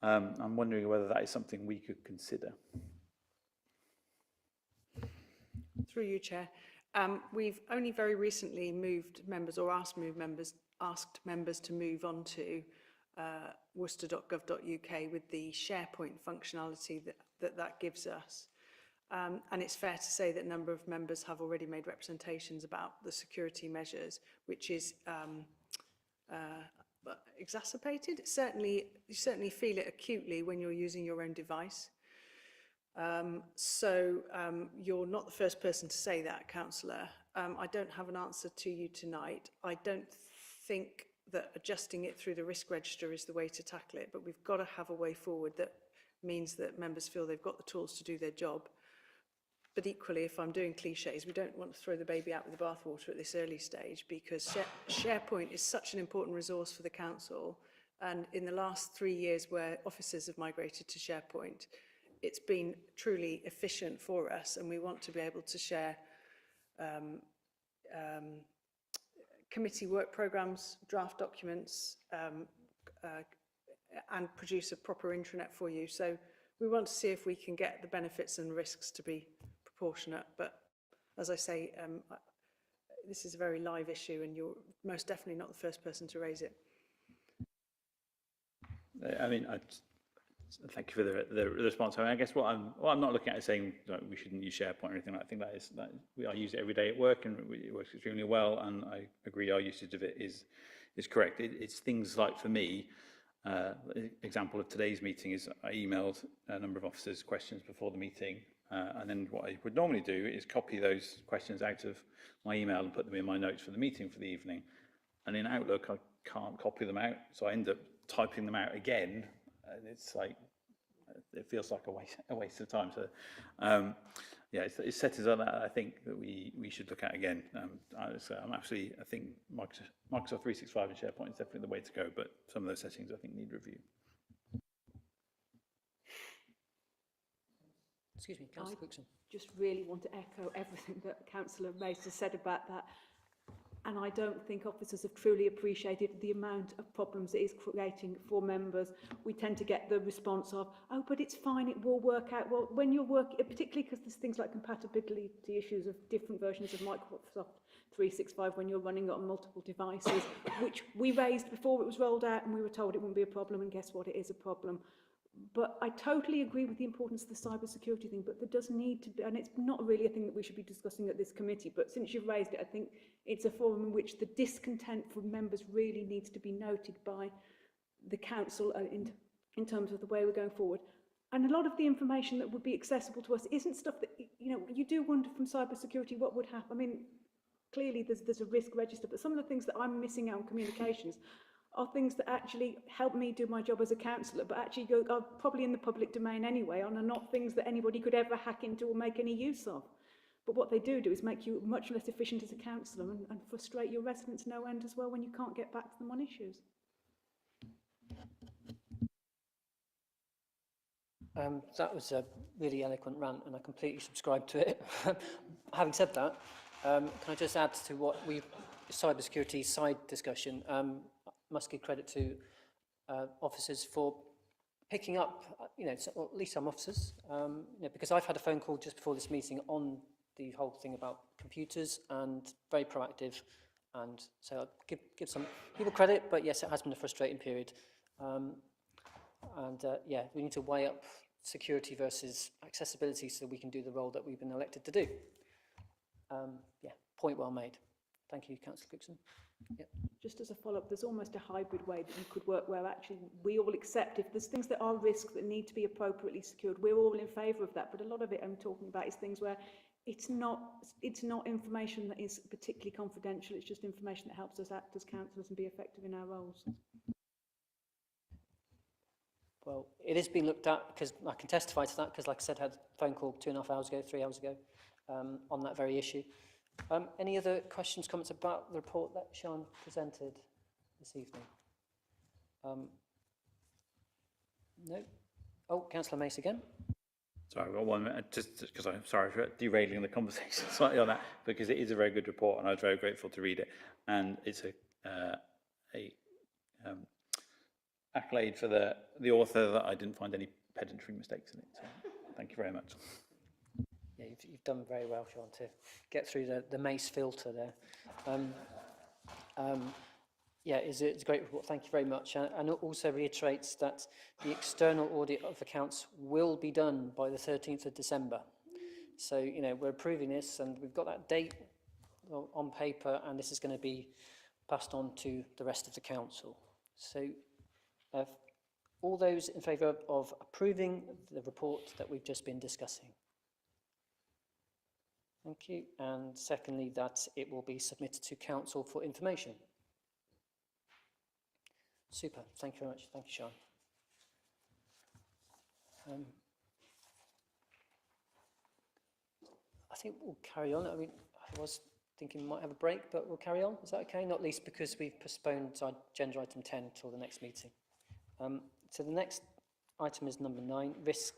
I'm wondering whether that is something we could consider.
Through you, Chair. We've only very recently moved members, or asked members to move on to worcester.gov.uk with the SharePoint functionality that gives us. And it's fair to say that a number of members have already made representations about the security measures, which is exacerbated. You certainly feel it acutely when you're using your own device. You're not the first person to say that, Councillor. I don't have an answer to you tonight. I don't think that adjusting it through the risk register is the way to tackle it, but we've got to have a way forward that means that members feel they've got the tools to do their job. But equally, if I'm doing cliches, we don't want to throw the baby out with the bathwater at this early stage, because SharePoint is such an important resource for the council. And in the last 3 years where offices have migrated to SharePoint, it's been truly efficient for us, and we want to be able to share committee work programmes, draft documents, and produce a proper intranet for you. So we want to see if we can get the benefits and risks to be proportionate. But as I say, this is a very live issue, and you're most definitely not the first person to raise it.
I mean, thank you for the response. I mean, I guess what I'm not looking at is saying we shouldn't use SharePoint or anything. I think I use it every day at work, and it works extremely well. And I agree our usage of it is correct. It's things like, for me, example of today's meeting is I emailed a number of officers questions before the meeting, and then what I would normally do is copy those questions out of my email and put them in my notes for the meeting for the evening. And in Outlook, I can't copy them out, so I end up typing them out again. And it's like, it feels like a waste of time. So, yeah, it's settings on that I think that we should look at again. I think Microsoft 365 and SharePoint is definitely the way to go, but some of those settings I think need review.
Excuse me, Councillor Cookson.
Just really want to echo everything that Councillor Mace has said about that. And I don't think officers have truly appreciated the amount of problems it is creating for members. We tend to get the response of, oh, but it's fine, it will work out. Well, when you're working, particularly because there's things like compatibility issues of different versions of Microsoft 365 when you're running it on multiple devices, which we raised before it was rolled out, and we were told it wouldn't be a problem, and guess what, it is a problem. But I totally agree with the importance of the cybersecurity thing, but there does need to be, and it's not really a thing that we should be discussing at this committee, but since you've raised it, I think it's a forum in which the discontent from members really needs to be noted by the council in terms of the way we're going forward. And a lot of the information that would be accessible to us isn't stuff that, you know, you do wonder from cybersecurity what would happen. I mean, clearly there's a risk register, but some of the things that I'm missing out on communications are things that actually help me do my job as a councillor, but actually are probably in the public domain anyway, and are not things that anybody could ever hack into or make any use of. But what they do is make you much less efficient as a councillor and frustrate your residents no end as well when you can't get back to them on issues.
That was a really eloquent rant, and I completely subscribe to it. Having said that, can I just add to what we cybersecurity side discussion? Must give credit to officers for picking up, or at least some officers, because I've had a phone call just before this meeting on the whole thing about computers, and very proactive, and so I'll give some people credit, but yes, it has been a frustrating period. Yeah, we need to weigh up security versus accessibility so we can do the role that we've been elected to do. Yeah, point well made. Thank you, Councillor Cookson. Yep.
Just as a follow-up, there's almost a hybrid way that you could work where actually we all accept if there's things that are risk that need to be appropriately secured, we're all in favour of that. But a lot of it I'm talking about is things where it's not information that is particularly confidential, it's just information that helps us act as councillors and be effective in our roles.
Well, it is being looked at, because I can testify to that, because like I said, I had a phone call 2.5 hours ago, 3 hours ago, on that very issue. Any other questions, comments about the report that Sean presented this evening? No? Oh, Councillor Mace again.
Sorry, I've got 1 minute, just because I'm sorry for derailing the conversation slightly on that, because it is a very good report and I was very grateful to read it. And it's a accolade for the author that I didn't find any pedantry mistakes in it. So thank you very much.
Yeah, you've done very well, Sean, to get through the Mace filter there. Yeah, it's a great report. Thank you very much. And it also reiterates that the external audit of accounts will be done by the 13th of December. So, we're approving this and we've got that date on paper, and this is going to be passed on to the rest of the council. So, all those in favour of approving the report that we've just been discussing? Thank you. And secondly, that it will be submitted to council for information. Super. Thank you very much. Thank you, Sean. I think we'll carry on. I mean, I was thinking we might have a break, but we'll carry on. Is that okay? Not least because we've postponed our agenda item 10 till the next meeting. So the next item is number 9, risk.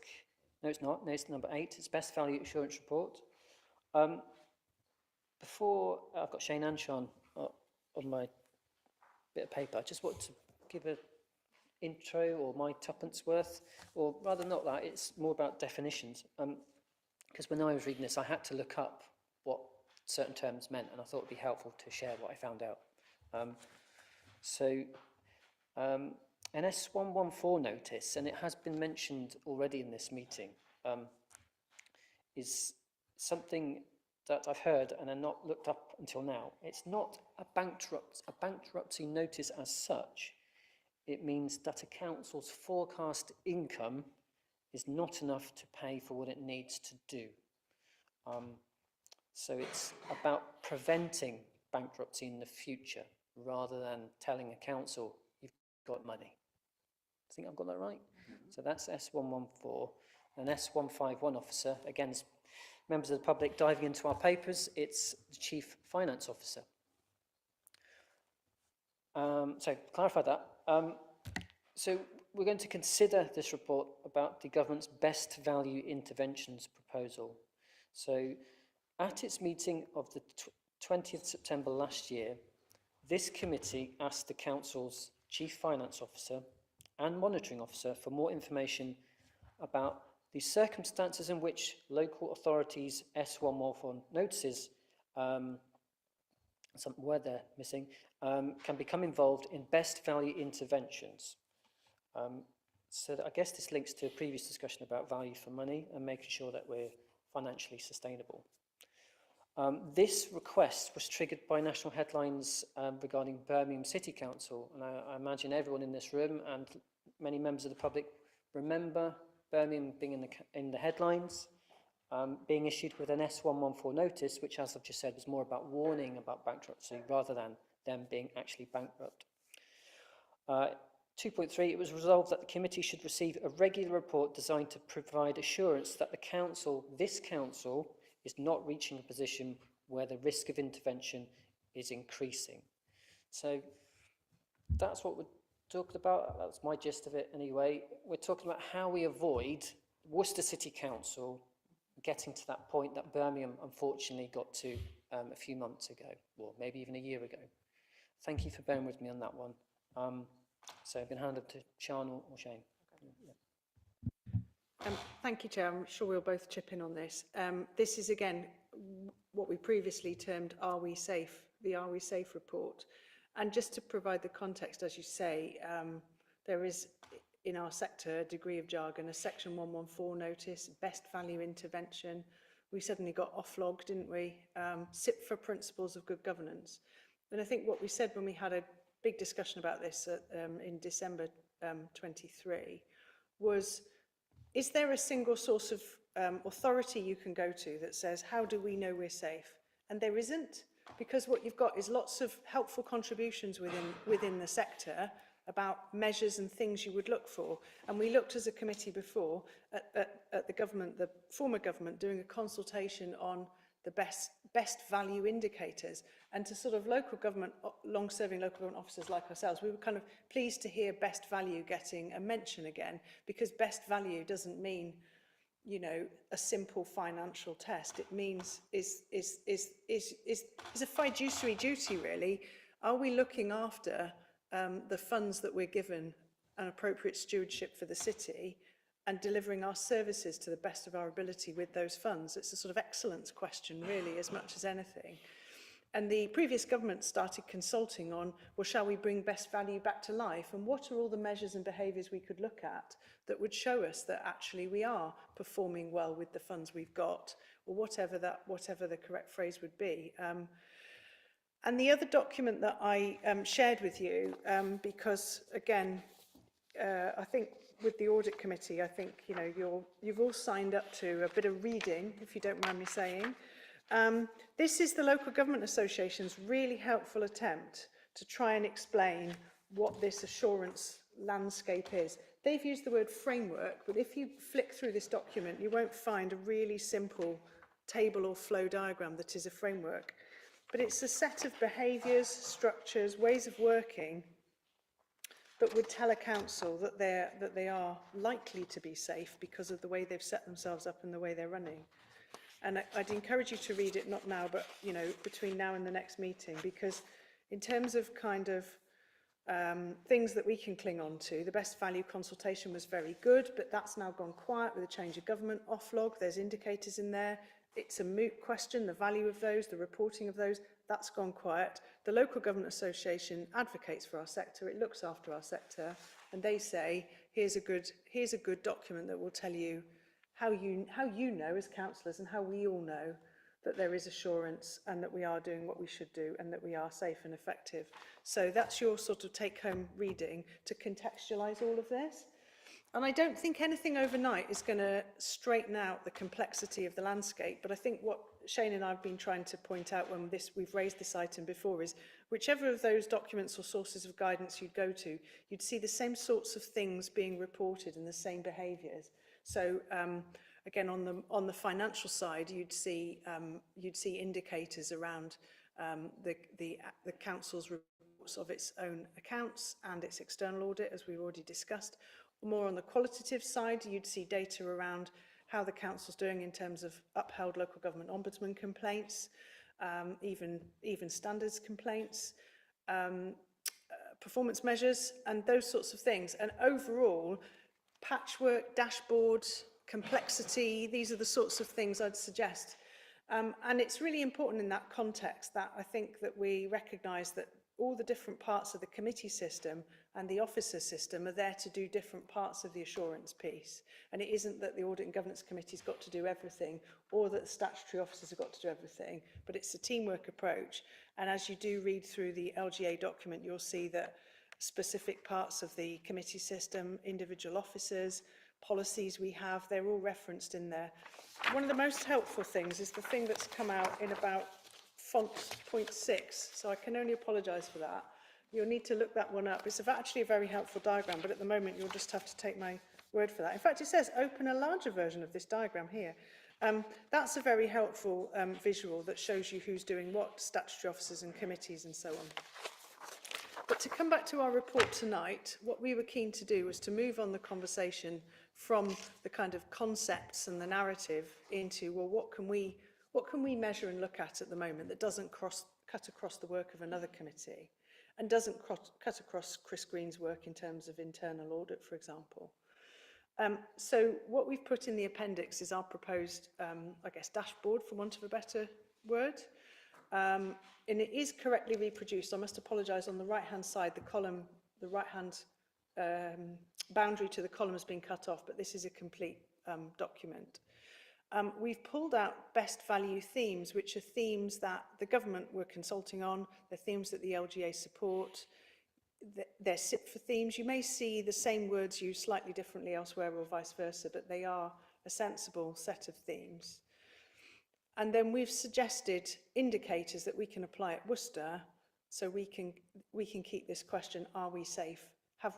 No, it's not. No, it's number 8. It's best value assurance report. Before I've got Shane and Sean on my bit of paper, I just want to give an intro or my tuppence worth, or rather not that, it's more about definitions. Because when I was reading this, I had to look up what certain terms meant, and I thought it'd be helpful to share what I found out. An S114 notice, and it has been mentioned already in this meeting, is something that I've heard and I've not looked up until now. It's not a bankruptcy notice as such. It means that a council's forecast income is not enough to pay for what it needs to do. So it's about preventing bankruptcy in the future rather than telling a council you've got money. I think I've got that right? So that's S114. An S151 officer, again, members of the public diving into our papers, it's the Chief Finance Officer. So clarify that. So we're going to consider this report about the government's best value interventions proposal. So at its meeting of the 20th September last year, this committee asked the council's Chief Finance Officer and Monitoring Officer for more information about the circumstances in which local authorities' S114 notices, some word there missing, can become involved in best value interventions. So I guess this links to a previous discussion about value for money and making sure that we're financially sustainable. This request was triggered by national headlines regarding Birmingham City Council, and I imagine everyone in this room and many members of the public remember Birmingham being in the headlines, being issued with an S114 notice, which, as I've just said, was more about warning about bankruptcy rather than them being actually bankrupt. 2.3, it was resolved that the committee should receive a regular report designed to provide assurance that this council, is not reaching a position where the risk of intervention is increasing. So that's what we're talking about. That's my gist of it anyway. We're talking about how we avoid Worcester City Council getting to that point that Birmingham unfortunately got to a few months ago, or maybe even a year ago. Thank you for bearing with me on that one. So I've been handed to Sian or Shane.
Thank you, Chair. I'm sure we'll both chip in on this. This is, again, what we previously termed Are We Safe? The Are We Safe report. And just to provide the context, as you say, there is in our sector a degree of jargon, a Section 114 notice, best value intervention. We suddenly got offlogged, didn't we? SIP for principles of good governance. And I think what we said when we had a big discussion about this in December 23 was, is there a single source of authority you can go to that says, how do we know we're safe? And there isn't, because what you've got is lots of helpful contributions within the sector about measures and things you would look for. And we looked as a committee before at the government, the former government, doing a consultation on the best value indicators. And to sort of local government, long-serving local government officers like ourselves, we were kind of pleased to hear best value getting a mention again, because best value doesn't mean, you know, a simple financial test. It means is a fiduciary duty, really. Are we looking after the funds that we're given an appropriate stewardship for the city and delivering our services to the best of our ability with those funds? It's a sort of excellence question, really, as much as anything. And the previous government started consulting on, well, shall we bring best value back to life? And what are all the measures and behaviours we could look at that would show us that actually we are performing well with the funds we've got, or whatever the correct phrase would be. And the other document that I shared with you, because again, I think with the audit committee, I think, you know, you've all signed up to a bit of reading, if you don't mind me saying. This is the Local Government Association's really helpful attempt to try and explain what this assurance landscape is. They've used the word framework, but if you flick through this document, you won't find a really simple table or flow diagram that is a framework. But it's a set of behaviours, structures, ways of working that would tell a council that they are likely to be safe because of the way they've set themselves up and the way they're running. And I'd encourage you to read it, not now, but, you know, between now and the next meeting, because in terms of kind of things that we can cling on to, the best value consultation was very good, but that's now gone quiet with a change of government. Offlog, there's indicators in there. It's a moot question, the value of those, the reporting of those, that's gone quiet. The Local Government Association advocates for our sector, it looks after our sector, and they say, here's a good document that will tell you how you know as councillors, and how we all know that there is assurance and that we are doing what we should do and that we are safe and effective. So that's your sort of take-home reading to contextualise all of this. And I don't think anything overnight is going to straighten out the complexity of the landscape, but I think what Shane and I have been trying to point out when we've raised this item before is whichever of those documents or sources of guidance you'd go to, you'd see the same sorts of things being reported and the same behaviours. So again, on the financial side, you'd see indicators around the council's reports of its own accounts and its external audit, as we've already discussed. More on the qualitative side, you'd see data around how the council's doing in terms of upheld local government ombudsman complaints, even standards complaints, performance measures, and those sorts of things. And overall, patchwork, dashboards, complexity, these are the sorts of things I'd suggest. And it's really important in that context that I think that we recognise that all the different parts of the committee system and the officer system are there to do different parts of the assurance piece. And it isn't that the Audit and Governance Committee's got to do everything, or that the statutory officers have got to do everything, but it's a teamwork approach. And as you do read through the LGA document, you'll see that specific parts of the committee system, individual officers, policies we have, they're all referenced in there. One of the most helpful things is the thing that's come out in about font 0.6, so I can only apologise for that. You'll need to look that one up. It's actually a very helpful diagram, but at the moment you'll just have to take my word for that. In fact, it says open a larger version of this diagram here. That's a very helpful visual that shows you who's doing what, statutory officers and committees and so on. But to come back to our report tonight, what we were keen to do was to move on the conversation from the kind of concepts and the narrative into, well, what can we measure and look at the moment that doesn't cut across the work of another committee and doesn't cut across Chris Green's work in terms of internal audit, for example. So what we've put in the appendix is our proposed, I guess, dashboard, for want of a better word. And it is correctly reproduced. I must apologise, on the right-hand side, the column, the right-hand boundary to the column has been cut off, but this is a complete document. We've pulled out best value themes, which are themes that the government were consulting on, they're themes that the LGA support, they're SIP for themes. You may see the same words used slightly differently elsewhere or vice versa, but they are a sensible set of themes. And then we've suggested indicators that we can apply at Worcester, so we can keep this question: are we safe? Are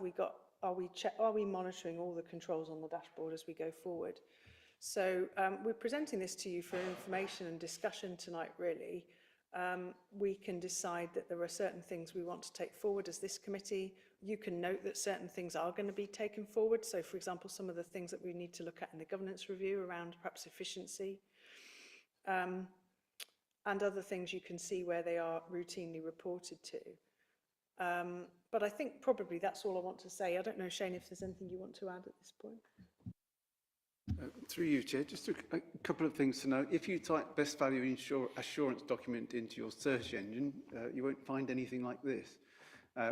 we monitoring all the controls on the dashboard as we go forward? So we're presenting this to you for information and discussion tonight, really. We can decide that there are certain things we want to take forward as this committee. You can note that certain things are going to be taken forward. So, for example, some of the things that we need to look at in the governance review around perhaps efficiency. And other things you can see where they are routinely reported to. But I think probably that's all I want to say. I don't know, Shane, if there's anything you want to add at this point.
Through you, Chair, just a couple of things to note. If you type best value assurance document into your search engine, you won't find anything like this.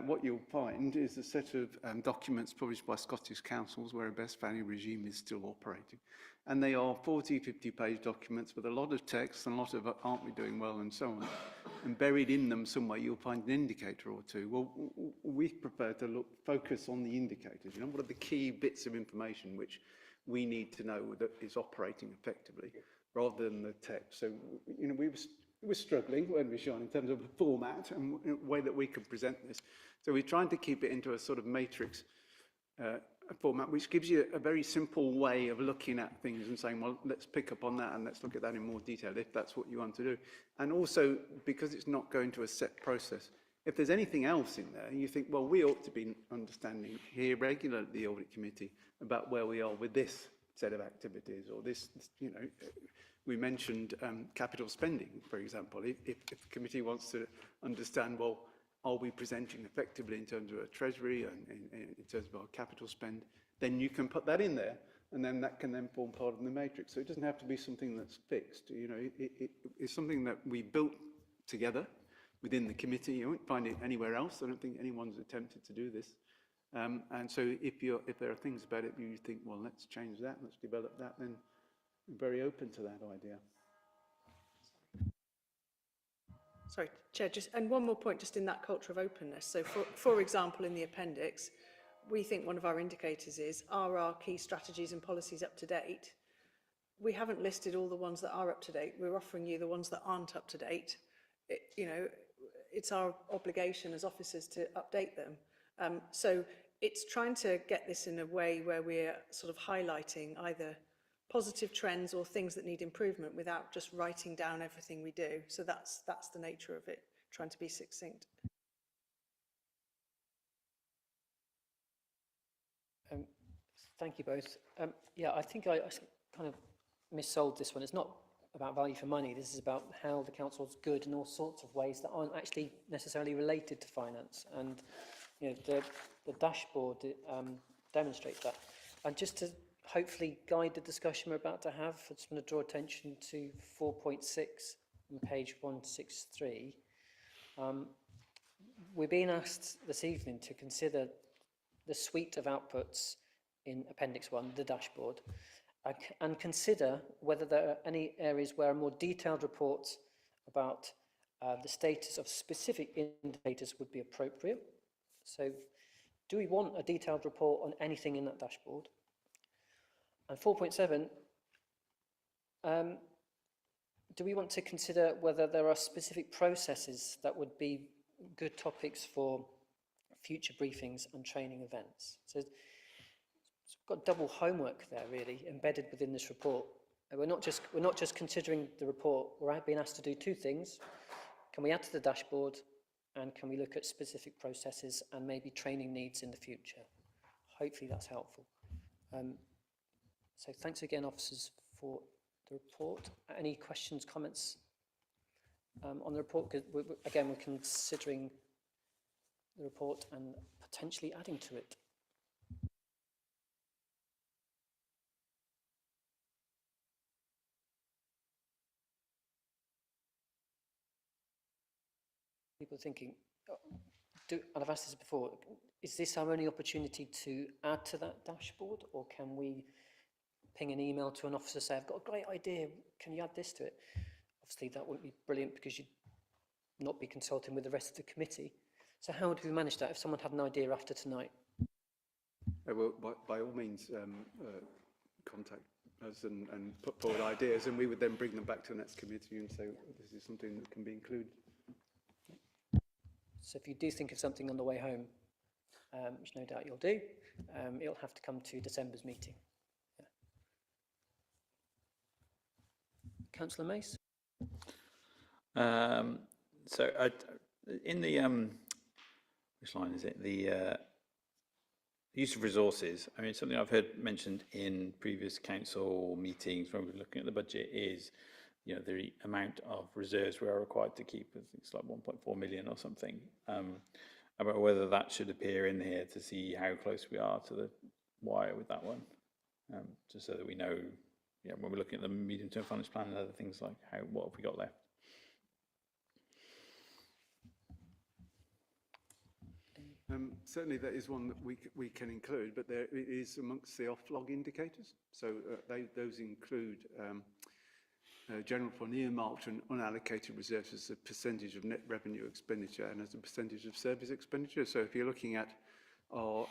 What you'll find is a set of documents published by Scottish councils where a best value regime is still operating. And they are 40, 50-page documents with a lot of text and a lot of aren't we doing well and so on. And buried in them somewhere you'll find an indicator or two. Well, we prefer to focus on the indicators. You know, what are the key bits of information which we need to know that is operating effectively, rather than the text. So, you know, we were struggling, weren't we, Sean, in terms of the format and the way that we could present this. So we're trying to keep it into a sort of matrix format, which gives you a very simple way of looking at things and saying, well, let's pick up on that and let's look at that in more detail if that's what you want to do. And also, because it's not going to a set process, if there's anything else in there, you think, well, we ought to be understanding here regularly at the Audit Committee about where we are with this set of activities, or this, you know, we mentioned capital spending, for example. If the committee wants to understand, well, are we presenting effectively in terms of our treasury and in terms of our capital spend, then you can put that in there, and then that can then form part of the matrix. So it doesn't have to be something that's fixed. You know, it's something that we built together within the committee. You won't find it anywhere else. I don't think anyone's attempted to do this. And so if there are things about it you think, well, let's change that, let's develop that, then I'm very open to that idea.
Sorry, Chair, and one more point just in that culture of openness. So for example, in the appendix, we think one of our indicators is, are our key strategies and policies up to date? We haven't listed all the ones that are up to date. We're offering you the ones that aren't up to date. You know, it's our obligation as officers to update them. So it's trying to get this in a way where we're sort of highlighting either positive trends or things that need improvement without just writing down everything we do. So that's the nature of it, trying to be succinct.
Thank you both. Yeah, I think I kind of missold this one. It's not about value for money. This is about how the council's good in all sorts of ways that aren't actually necessarily related to finance. And you know, the dashboard demonstrates that. And just to hopefully guide the discussion we're about to have, I just want to draw attention to 4.6 on page 163. We're being asked this evening to consider the suite of outputs in Appendix 1, the dashboard, and consider whether there are any areas where a more detailed report about the status of specific indicators would be appropriate. So, do we want a detailed report on anything in that dashboard? And 4.7, do we want to consider whether there are specific processes that would be good topics for future briefings and training events. So we've got double homework there really embedded within this report. And we're not just considering the report, we're being asked to do two things. Can we add to the dashboard, and can we look at specific processes and maybe training needs in the future? Hopefully that's helpful. So thanks again, officers, for the report. Any questions, comments on the report? Because again, we're considering the report and potentially adding to it. People are thinking, and I've asked this before, is this our only opportunity to add to that dashboard, or can we ping an email to an officer, say, I've got a great idea, can you add this to it? Obviously that wouldn't be brilliant because you'd not be consulting with the rest of the committee. So how would we manage that if someone had an idea after tonight?
Well, by all means, contact us and put forward ideas, and we would then bring them back to the next committee and say, this is something that can be included.
So if you do think of something on the way home, which no doubt you'll do, it'll have to come to December's meeting. Yeah. Councillor Mace?
So in the, which line is it? The use of resources. I mean, something I've heard mentioned in previous council meetings when we're looking at the budget is, you know, the amount of reserves we are required to keep. I think it's like 1.4 million or something. About whether that should appear in here to see how close we are to the wire with that one, just so that we know, you know, when we're looking at the medium-term financial plan and other things like what have we got left.
Certainly that is one that we can include, but there it is amongst the off-log indicators. So those include general fund earmarked and unallocated reserves as a percentage of net revenue expenditure and as a percentage of service expenditure. So if you're looking at our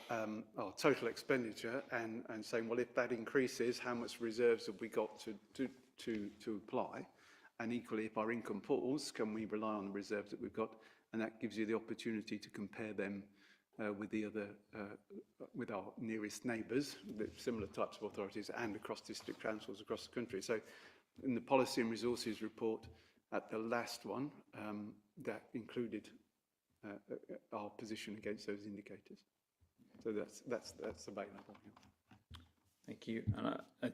total expenditure and saying, well, if that increases, how much reserves have we got to apply? And equally, if our income falls, can we rely on the reserves that we've got? And that gives you the opportunity to compare them with the other, with our nearest neighbours, similar types of authorities, and across district councils across the country. So in the policy and resources report, at the last one, that included our position against those indicators. So that's available.
Thank you. And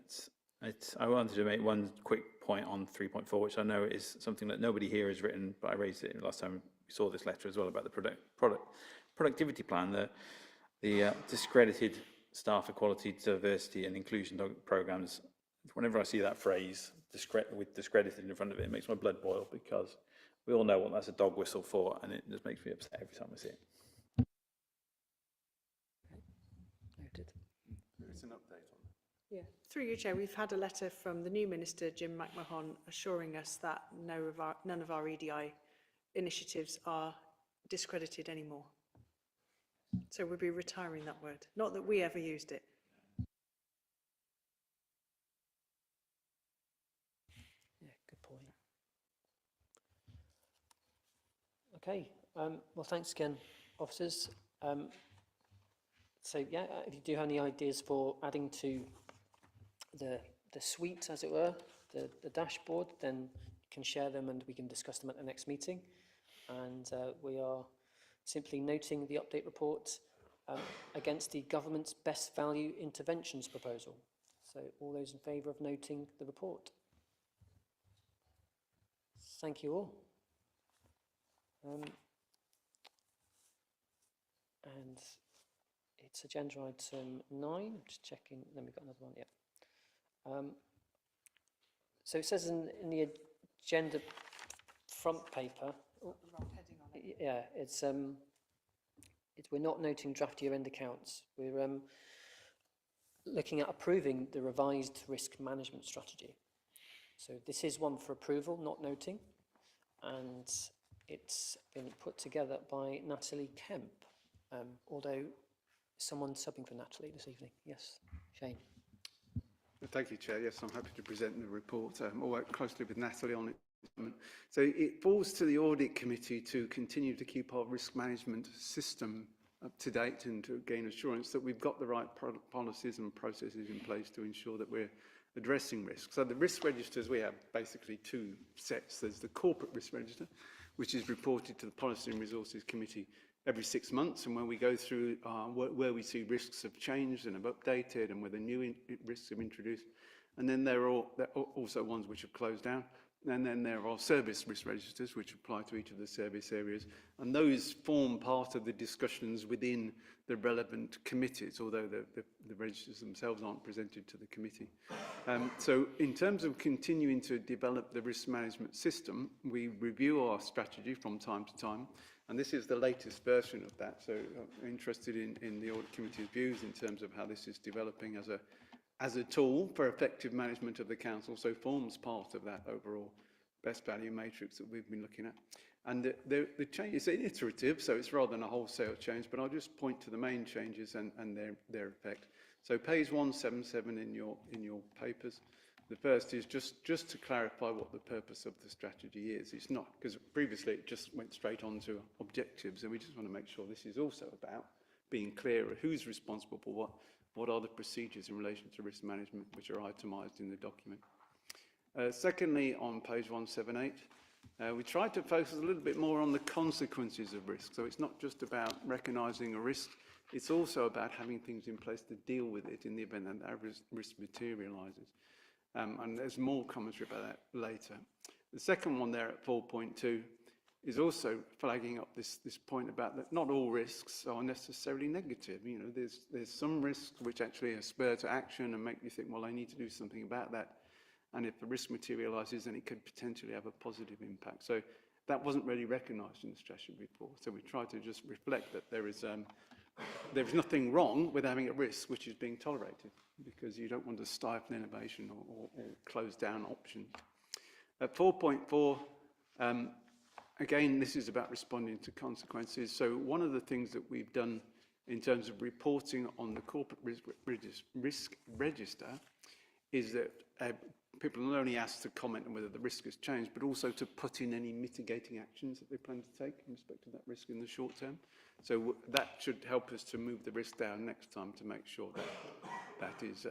I wanted to make one quick point on 3.4, which I know is something that nobody here has written, but I raised it last time we saw this letter as well about the productivity plan, the discredited staff equality, diversity and inclusion programs. Whenever I see that phrase with discredited in front of it, it makes my blood boil, because we all know what that's a dog whistle for, and it just makes me upset every time I see it.
Noted.
It's an update on that.
Yeah, through you, Chair, we've had a letter from the new Minister, Jim McMahon, assuring us that none of our EDI initiatives are discredited anymore. So we'll be retiring that word. Not that we ever used it.
Yeah, good point. Okay, well, thanks again, officers. So yeah, if you do have any ideas for adding to the suite, as it were, the dashboard, then you can share them and we can discuss them at the next meeting. And we are simply noting the update report against the government's best value interventions proposal. So all those in favour of noting the report? Thank you all. And it's agenda item 9, I'm just checking, then we've got another one, yeah. So it says in the agenda front paper, yeah, it's we're not noting draft year-end accounts. We're looking at approving the revised risk management strategy. So this is one for approval, not noting, and it's been put together by Natalie Kemp, although someone's subbing for Natalie this evening. Yes, Shane.
Thank you, Chair. Yes, I'm happy to present the report. I'll work closely with Natalie on it. So it falls to the Audit Committee to continue to keep our risk management system up to date and to gain assurance that we've got the right policies and processes in place to ensure that we're addressing risk. So the risk registers, we have basically two sets. There's the corporate risk register, which is reported to the Policy and Resources Committee every 6 months, and when we go through where we see risks have changed and have updated and whether new risks have introduced. And then there are also ones which have closed down. And then there are service risk registers which apply to each of the service areas, and those form part of the discussions within the relevant committees, although the registers themselves aren't presented to the committee. So in terms of continuing to develop the risk management system, we review our strategy from time to time, and this is the latest version of that. So I'm interested in the Audit Committee's views in terms of how this is developing as a tool for effective management of the council, so forms part of that overall best value matrix that we've been looking at. And the change is iterative, so it's rather than a wholesale change, but I'll just point to the main changes and their effect. So page 177 in your papers, the first is just to clarify what the purpose of the strategy is. It's not, because previously it just went straight on to objectives, and we just want to make sure this is also about being clear of who's responsible for what are the procedures in relation to risk management, which are itemised in the document. Secondly, on page 178, we tried to focus a little bit more on the consequences of risk. So it's not just about recognising a risk, it's also about having things in place to deal with it in the event that that risk materialises. And there's more commentary about that later. The second one there at 4.2 is also flagging up this point about that not all risks are necessarily negative. You know, there's some risks which actually are spur to action and make you think, well, I need to do something about that. And if the risk materialises, then it could potentially have a positive impact. So that wasn't really recognised in the strategy before. So we tried to just reflect that there's nothing wrong with having a risk which is being tolerated, because you don't want to stifle innovation or close down options. At 4.4, again, this is about responding to consequences. So one of the things that we've done in terms of reporting on the corporate risk register is that people are not only asked to comment on whether the risk has changed, but also to put in any mitigating actions that they plan to take in respect to that risk in the short term. So that should help us to move the risk down next time to make sure that is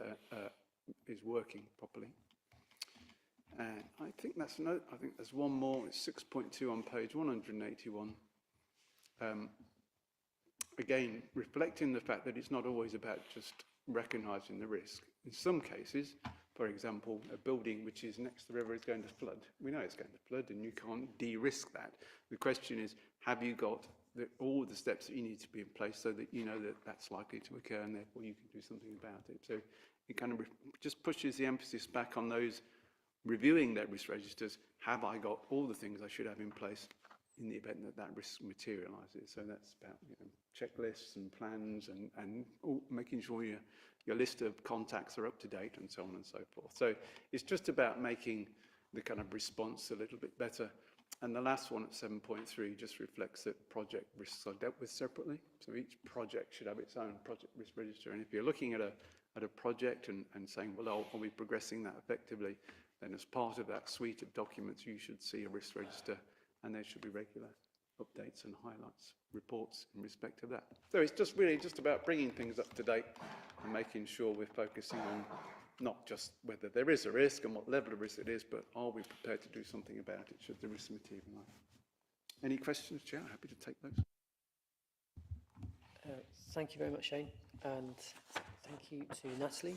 working properly. And I think that's I think there's one more. It's 6.2 on page 181. Again, reflecting the fact that it's not always about just recognising the risk. In some cases, for example, a building which is next to the river is going to flood. We know it's going to flood and you can't de-risk that. The question is, have you got all the steps that you need to be in place so that you know that that's likely to occur and therefore you can do something about it. So it kind of just pushes the emphasis back on those reviewing their risk registers. Have I got all the things I should have in place in the event that that risk materialises? So that's about checklists and plans and making sure your list of contacts are up to date and so on and so forth. So it's just about making the kind of response a little bit better. And the last one at 7.3 just reflects that project risks are dealt with separately. So each project should have its own project risk register. And if you're looking at a project and saying, well, are we progressing that effectively? Then as part of that suite of documents, you should see a risk register, and there should be regular updates and highlights, reports in respect of that. So it's just really just about bringing things up to date and making sure we're focusing on not just whether there is a risk and what level of risk it is, but are we prepared to do something about it should the risk materialise. Any questions, Chair? Happy to take those.
Thank you very much, Shane, and thank you to Natalie.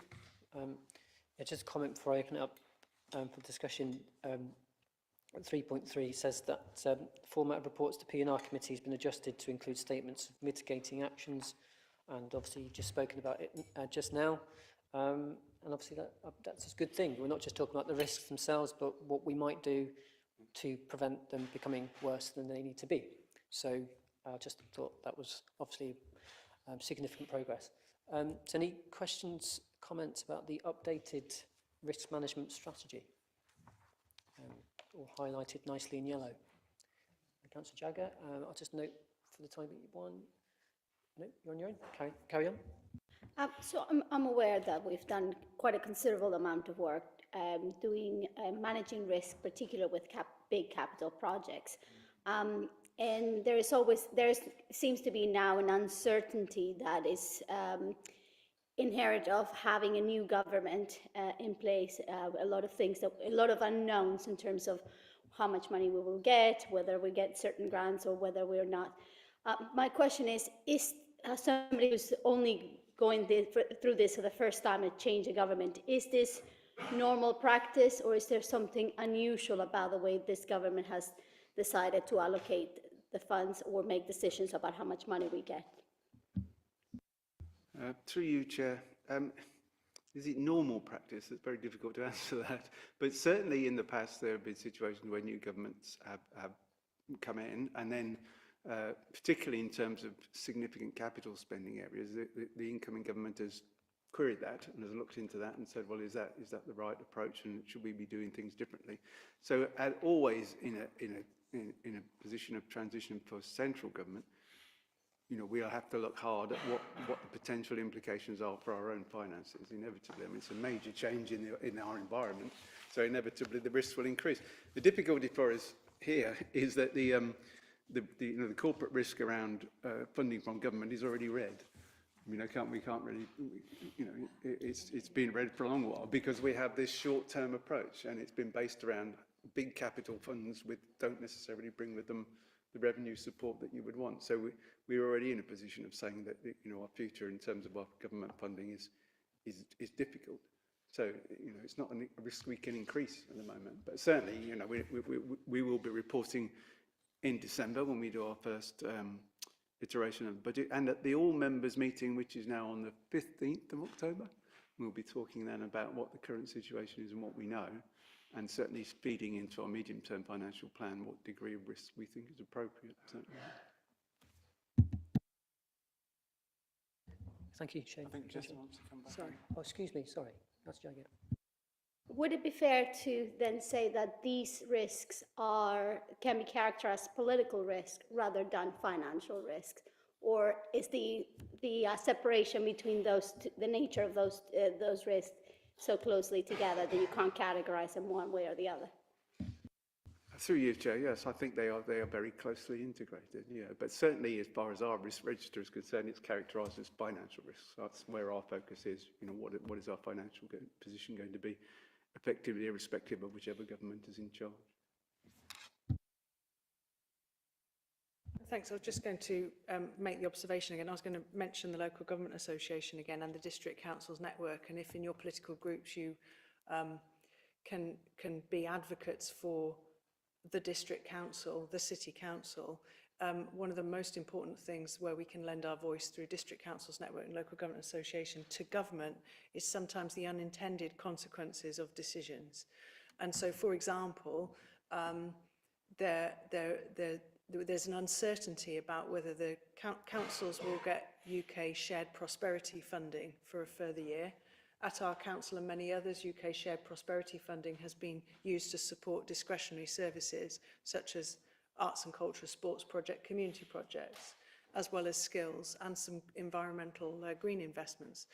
Just a comment before I open it up for discussion. 3.3 says that the format of reports to P&R committee has been adjusted to include statements of mitigating actions, and obviously you've just spoken about it just now, and obviously that's a good thing. We're not just talking about the risks themselves, but what we might do to prevent them becoming worse than they need to be. So I just thought that was obviously significant progress. So any questions, comments about the updated risk management strategy? All highlighted nicely in yellow. Councillor Jagger, I'll just note for the time being no, you're on your own. Carry on.
So I'm aware that we've done quite a considerable amount of work doing managing risk, particularly with big capital projects. And there seems to be now an uncertainty that is inherent of having a new government in place. A lot of things, a lot of unknowns in terms of how much money we will get, whether we get certain grants or whether we're not. My question is somebody who's only going through this for the first time and change a government, is this normal practice, or is there something unusual about the way this government has decided to allocate the funds or make decisions about how much money we get?
Through you, Chair. Is it normal practice? It's very difficult to answer that. But certainly in the past, there have been situations where new governments have come in, and then particularly in terms of significant capital spending areas, the incoming government has queried that and has looked into that and said, well, is that the right approach, and should we be doing things differently? So always in a position of transition for central government, you know, we'll have to look hard at what the potential implications are for our own finances, inevitably. I mean, it's a major change in our environment, so inevitably the risks will increase. The difficulty for us here is that the corporate risk around funding from government is already read. I mean, we can't really, you know, it's been read for a long while because we have this short-term approach, and it's been based around big capital funds don't necessarily bring with them the revenue support that you would want. So we're already in a position of saying that, you know, our future in terms of our government funding is difficult. So, you know, it's not a risk we can increase at the moment. But certainly, you know, we will be reporting in December when we do our first iteration of the budget, and at the all members meeting, which is now on the 15th of October, we'll be talking then about what the current situation is and what we know, and certainly feeding into our medium-term financial plan what degree of risk we think is appropriate. Certainly.
Thank you, Shane.
I think Jess wants to come back.
Sorry. Oh, excuse me. Sorry. That's Jagged.
Would it be fair to then say that these risks can be characterized as political risk rather than financial risk? Or is the separation between those the nature of those risks so closely together that you can't categorize them one way or the other?
Through you, Chair, yes, I think they are very closely integrated, yeah. But certainly as far as our risk register is concerned, it's characterised as financial risks. That's where our focus is. You know, what is our financial position going to be, effectively irrespective of whichever government is in charge.
Thanks. I was just going to make the observation again. I was going to mention the Local Government Association again and the District Councils Network. And if in your political groups you can be advocates for the District Council, the City Council, one of the most important things where we can lend our voice through District Councils Network and Local Government Association to government is sometimes the unintended consequences of decisions. And so, for example, there's an uncertainty about whether the councils will get UK shared prosperity funding for a further year. At our council and many others, UK shared prosperity funding has been used to support discretionary services such as arts and culture, sports project, community projects, as well as skills and some environmental green investments.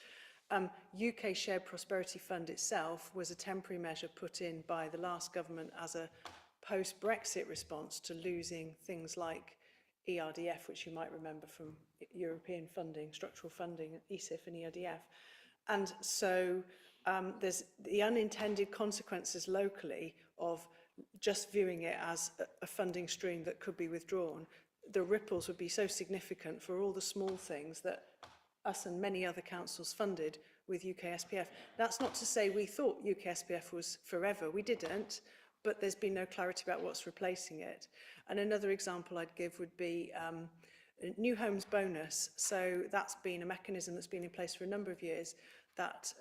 UK shared prosperity fund itself was a temporary measure put in by the last government as a post-Brexit response to losing things like ERDF, which you might remember from European funding, structural funding, ESIF and ERDF. And so there's the unintended consequences locally of just viewing it as a funding stream that could be withdrawn. The ripples would be so significant for all the small things that us and many other councils funded with UK SPF. That's not to say we thought UK SPF was forever. We didn't, but there's been no clarity about what's replacing it. And another example I'd give would be New Homes Bonus. So that's been a mechanism that's been in place for a number of years that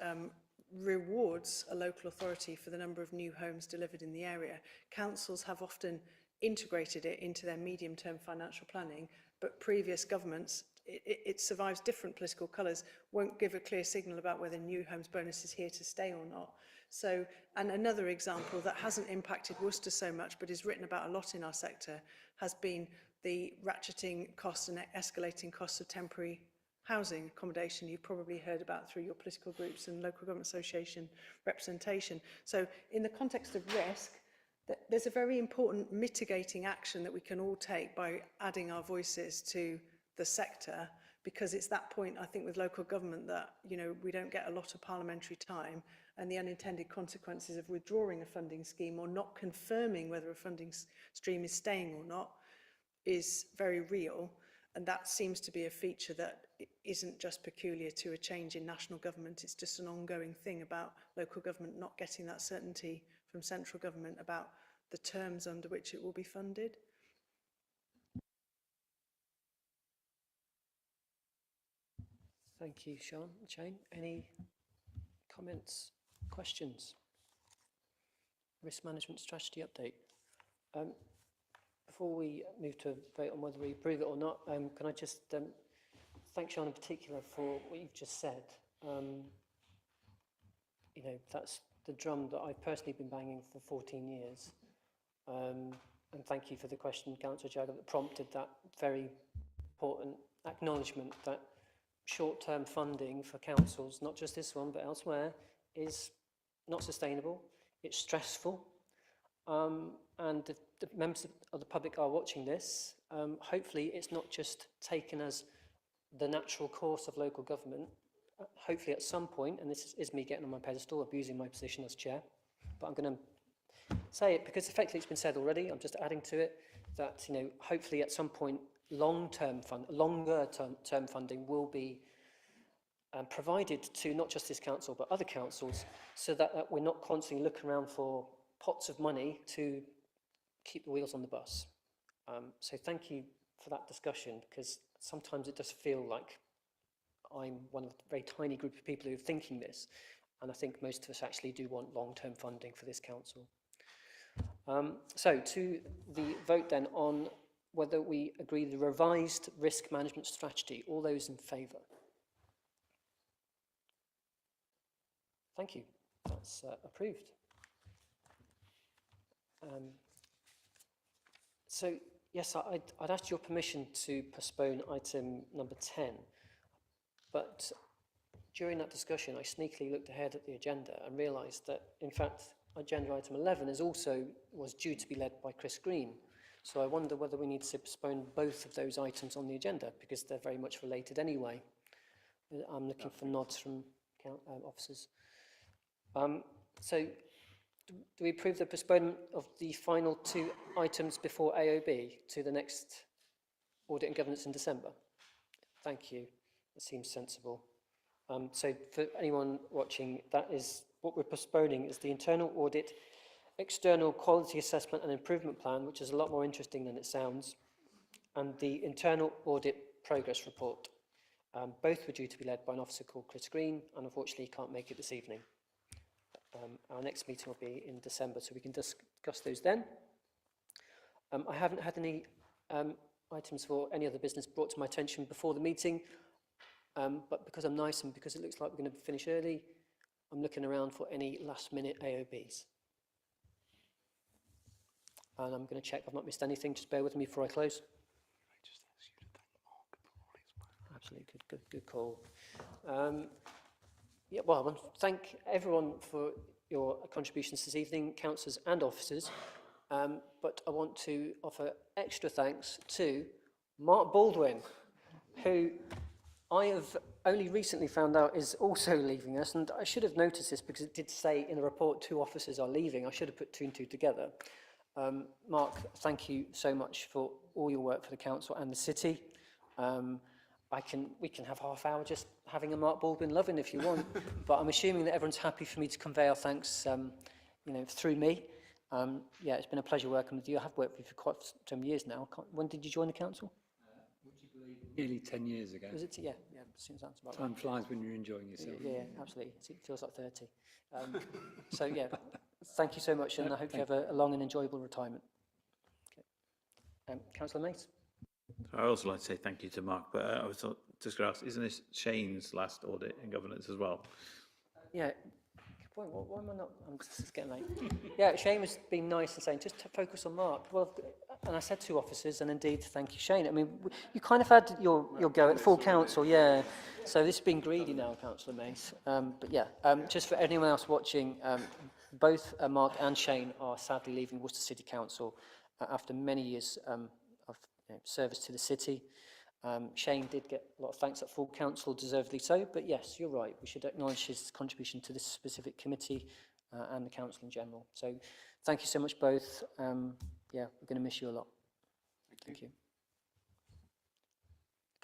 rewards a local authority for the number of new homes delivered in the area. Councils have often integrated it into their medium-term financial planning, but previous governments, it survives different political colours, won't give a clear signal about whether New Homes Bonus is here to stay or not. So, and another example that hasn't impacted Worcester so much, but is written about a lot in our sector, has been the ratcheting costs and escalating costs of temporary housing accommodation you've probably heard about through your political groups and local government association representation. So in the context of risk, there's a very important mitigating action that we can all take by adding our voices to the sector, because it's that point, I think, with local government that, you know, we don't get a lot of parliamentary time, and the unintended consequences of withdrawing a funding scheme or not confirming whether a funding stream is staying or not is very real. And that seems to be a feature that isn't just peculiar to a change in national government. It's just an ongoing thing about local government not getting that certainty from central government about the terms under which it will be funded.
Thank you, Sean. Jane, any comments, questions? Risk management strategy update. Before we move to vote on whether we approve it or not, can I just thank Sean in particular for what you've just said. You know, that's the drum that I've personally been banging for 14 years. And thank you for the question, Councillor Jagger, that prompted that very important acknowledgement that short-term funding for councils, not just this one but elsewhere, is not sustainable. It's stressful. And if the members of the public are watching this, hopefully it's not just taken as the natural course of local government. Hopefully at some point, and this is me getting on my pedestal, abusing my position as chair, but I'm going to say it because effectively it's been said already, I'm just adding to it, that, you know, hopefully at some point longer term funding will be provided to not just this council but other councils, so that we're not constantly looking around for pots of money to keep the wheels on the bus. So thank you for that discussion, because sometimes it does feel like I'm one of the very tiny group of people who are thinking this, and I think most of us actually do want long-term funding for this council. So to the vote then on whether we agree the revised risk management strategy. All those in favour? Thank you. That's approved. So yes, I'd asked your permission to postpone item number 10, but during that discussion I sneakily looked ahead at the agenda and realised that in fact agenda item 11 was due to be led by Chris Green. So I wonder whether we need to postpone both of those items on the agenda, because they're very much related anyway. I'm looking for nods from officers. So do we approve the postponement of the final two items before AOB to the next audit and governance in December? Thank you. That seems sensible. So for anyone watching, that is what we're postponing is the internal audit, external quality assessment and improvement plan, which is a lot more interesting than it sounds, and the internal audit progress report. Both were due to be led by an officer called Chris Green, and unfortunately he can't make it this evening. Our next meeting will be in December, so we can discuss those then. I haven't had any items for any other business brought to my attention before the meeting, but because I'm nice and because it looks like we're going to finish early, I'm looking around for any last-minute AOBs. And I'm going to check I've not missed anything. Just bear with me before I close. Absolutely, good call. Yeah, well, I want to thank everyone for your contributions this evening, councillors and officers. But I want to offer extra thanks to Mark Baldwin, who I have only recently found out is also leaving us, and I should have noticed this because it did say in the report 2 officers are leaving. I should have put 2 and 2 together. Mark, thank you so much for all your work for the council and the city. We can have half hour just having a Mark Baldwin loving if you want, but I'm assuming that everyone's happy for me to convey our thanks, you know, through me. Yeah, it's been a pleasure working with you. I have worked with you for quite some years now. When did you join the council?
Would you believe nearly 10 years ago?
Was it? Yeah, seems that's about
Time flies when you're enjoying yourself.
Yeah, absolutely. It feels like 30. So yeah, thank you so much, and I hope you have a long and enjoyable retirement. Okay. Councillor Mace.
I'd also like to say thank you to Mark, but I was just going to ask, isn't this Shane's last audit in governance as well?
Yeah. Why am I not? I'm just getting late. Yeah, Shane was being nice and saying, just to focus on Mark. Well, and I said 2 officers, and indeed, thank you, Shane. I mean, you kind of had your go at full council, yeah. So this has been greedy now, Councillor Mace. But yeah, just for anyone else watching, Both Mark and Shane are sadly leaving Worcester City Council after many years of service to the city. Shane did get a lot of thanks at full council, deservedly so, but yes, you're right, we should acknowledge his contribution to this specific committee and the council in general. So thank you so much both. Yeah, we're going to miss you a lot. Thank you.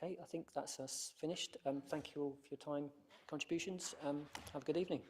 Okay, I think that's us finished. Thank you all for your time, contributions. Have a good evening.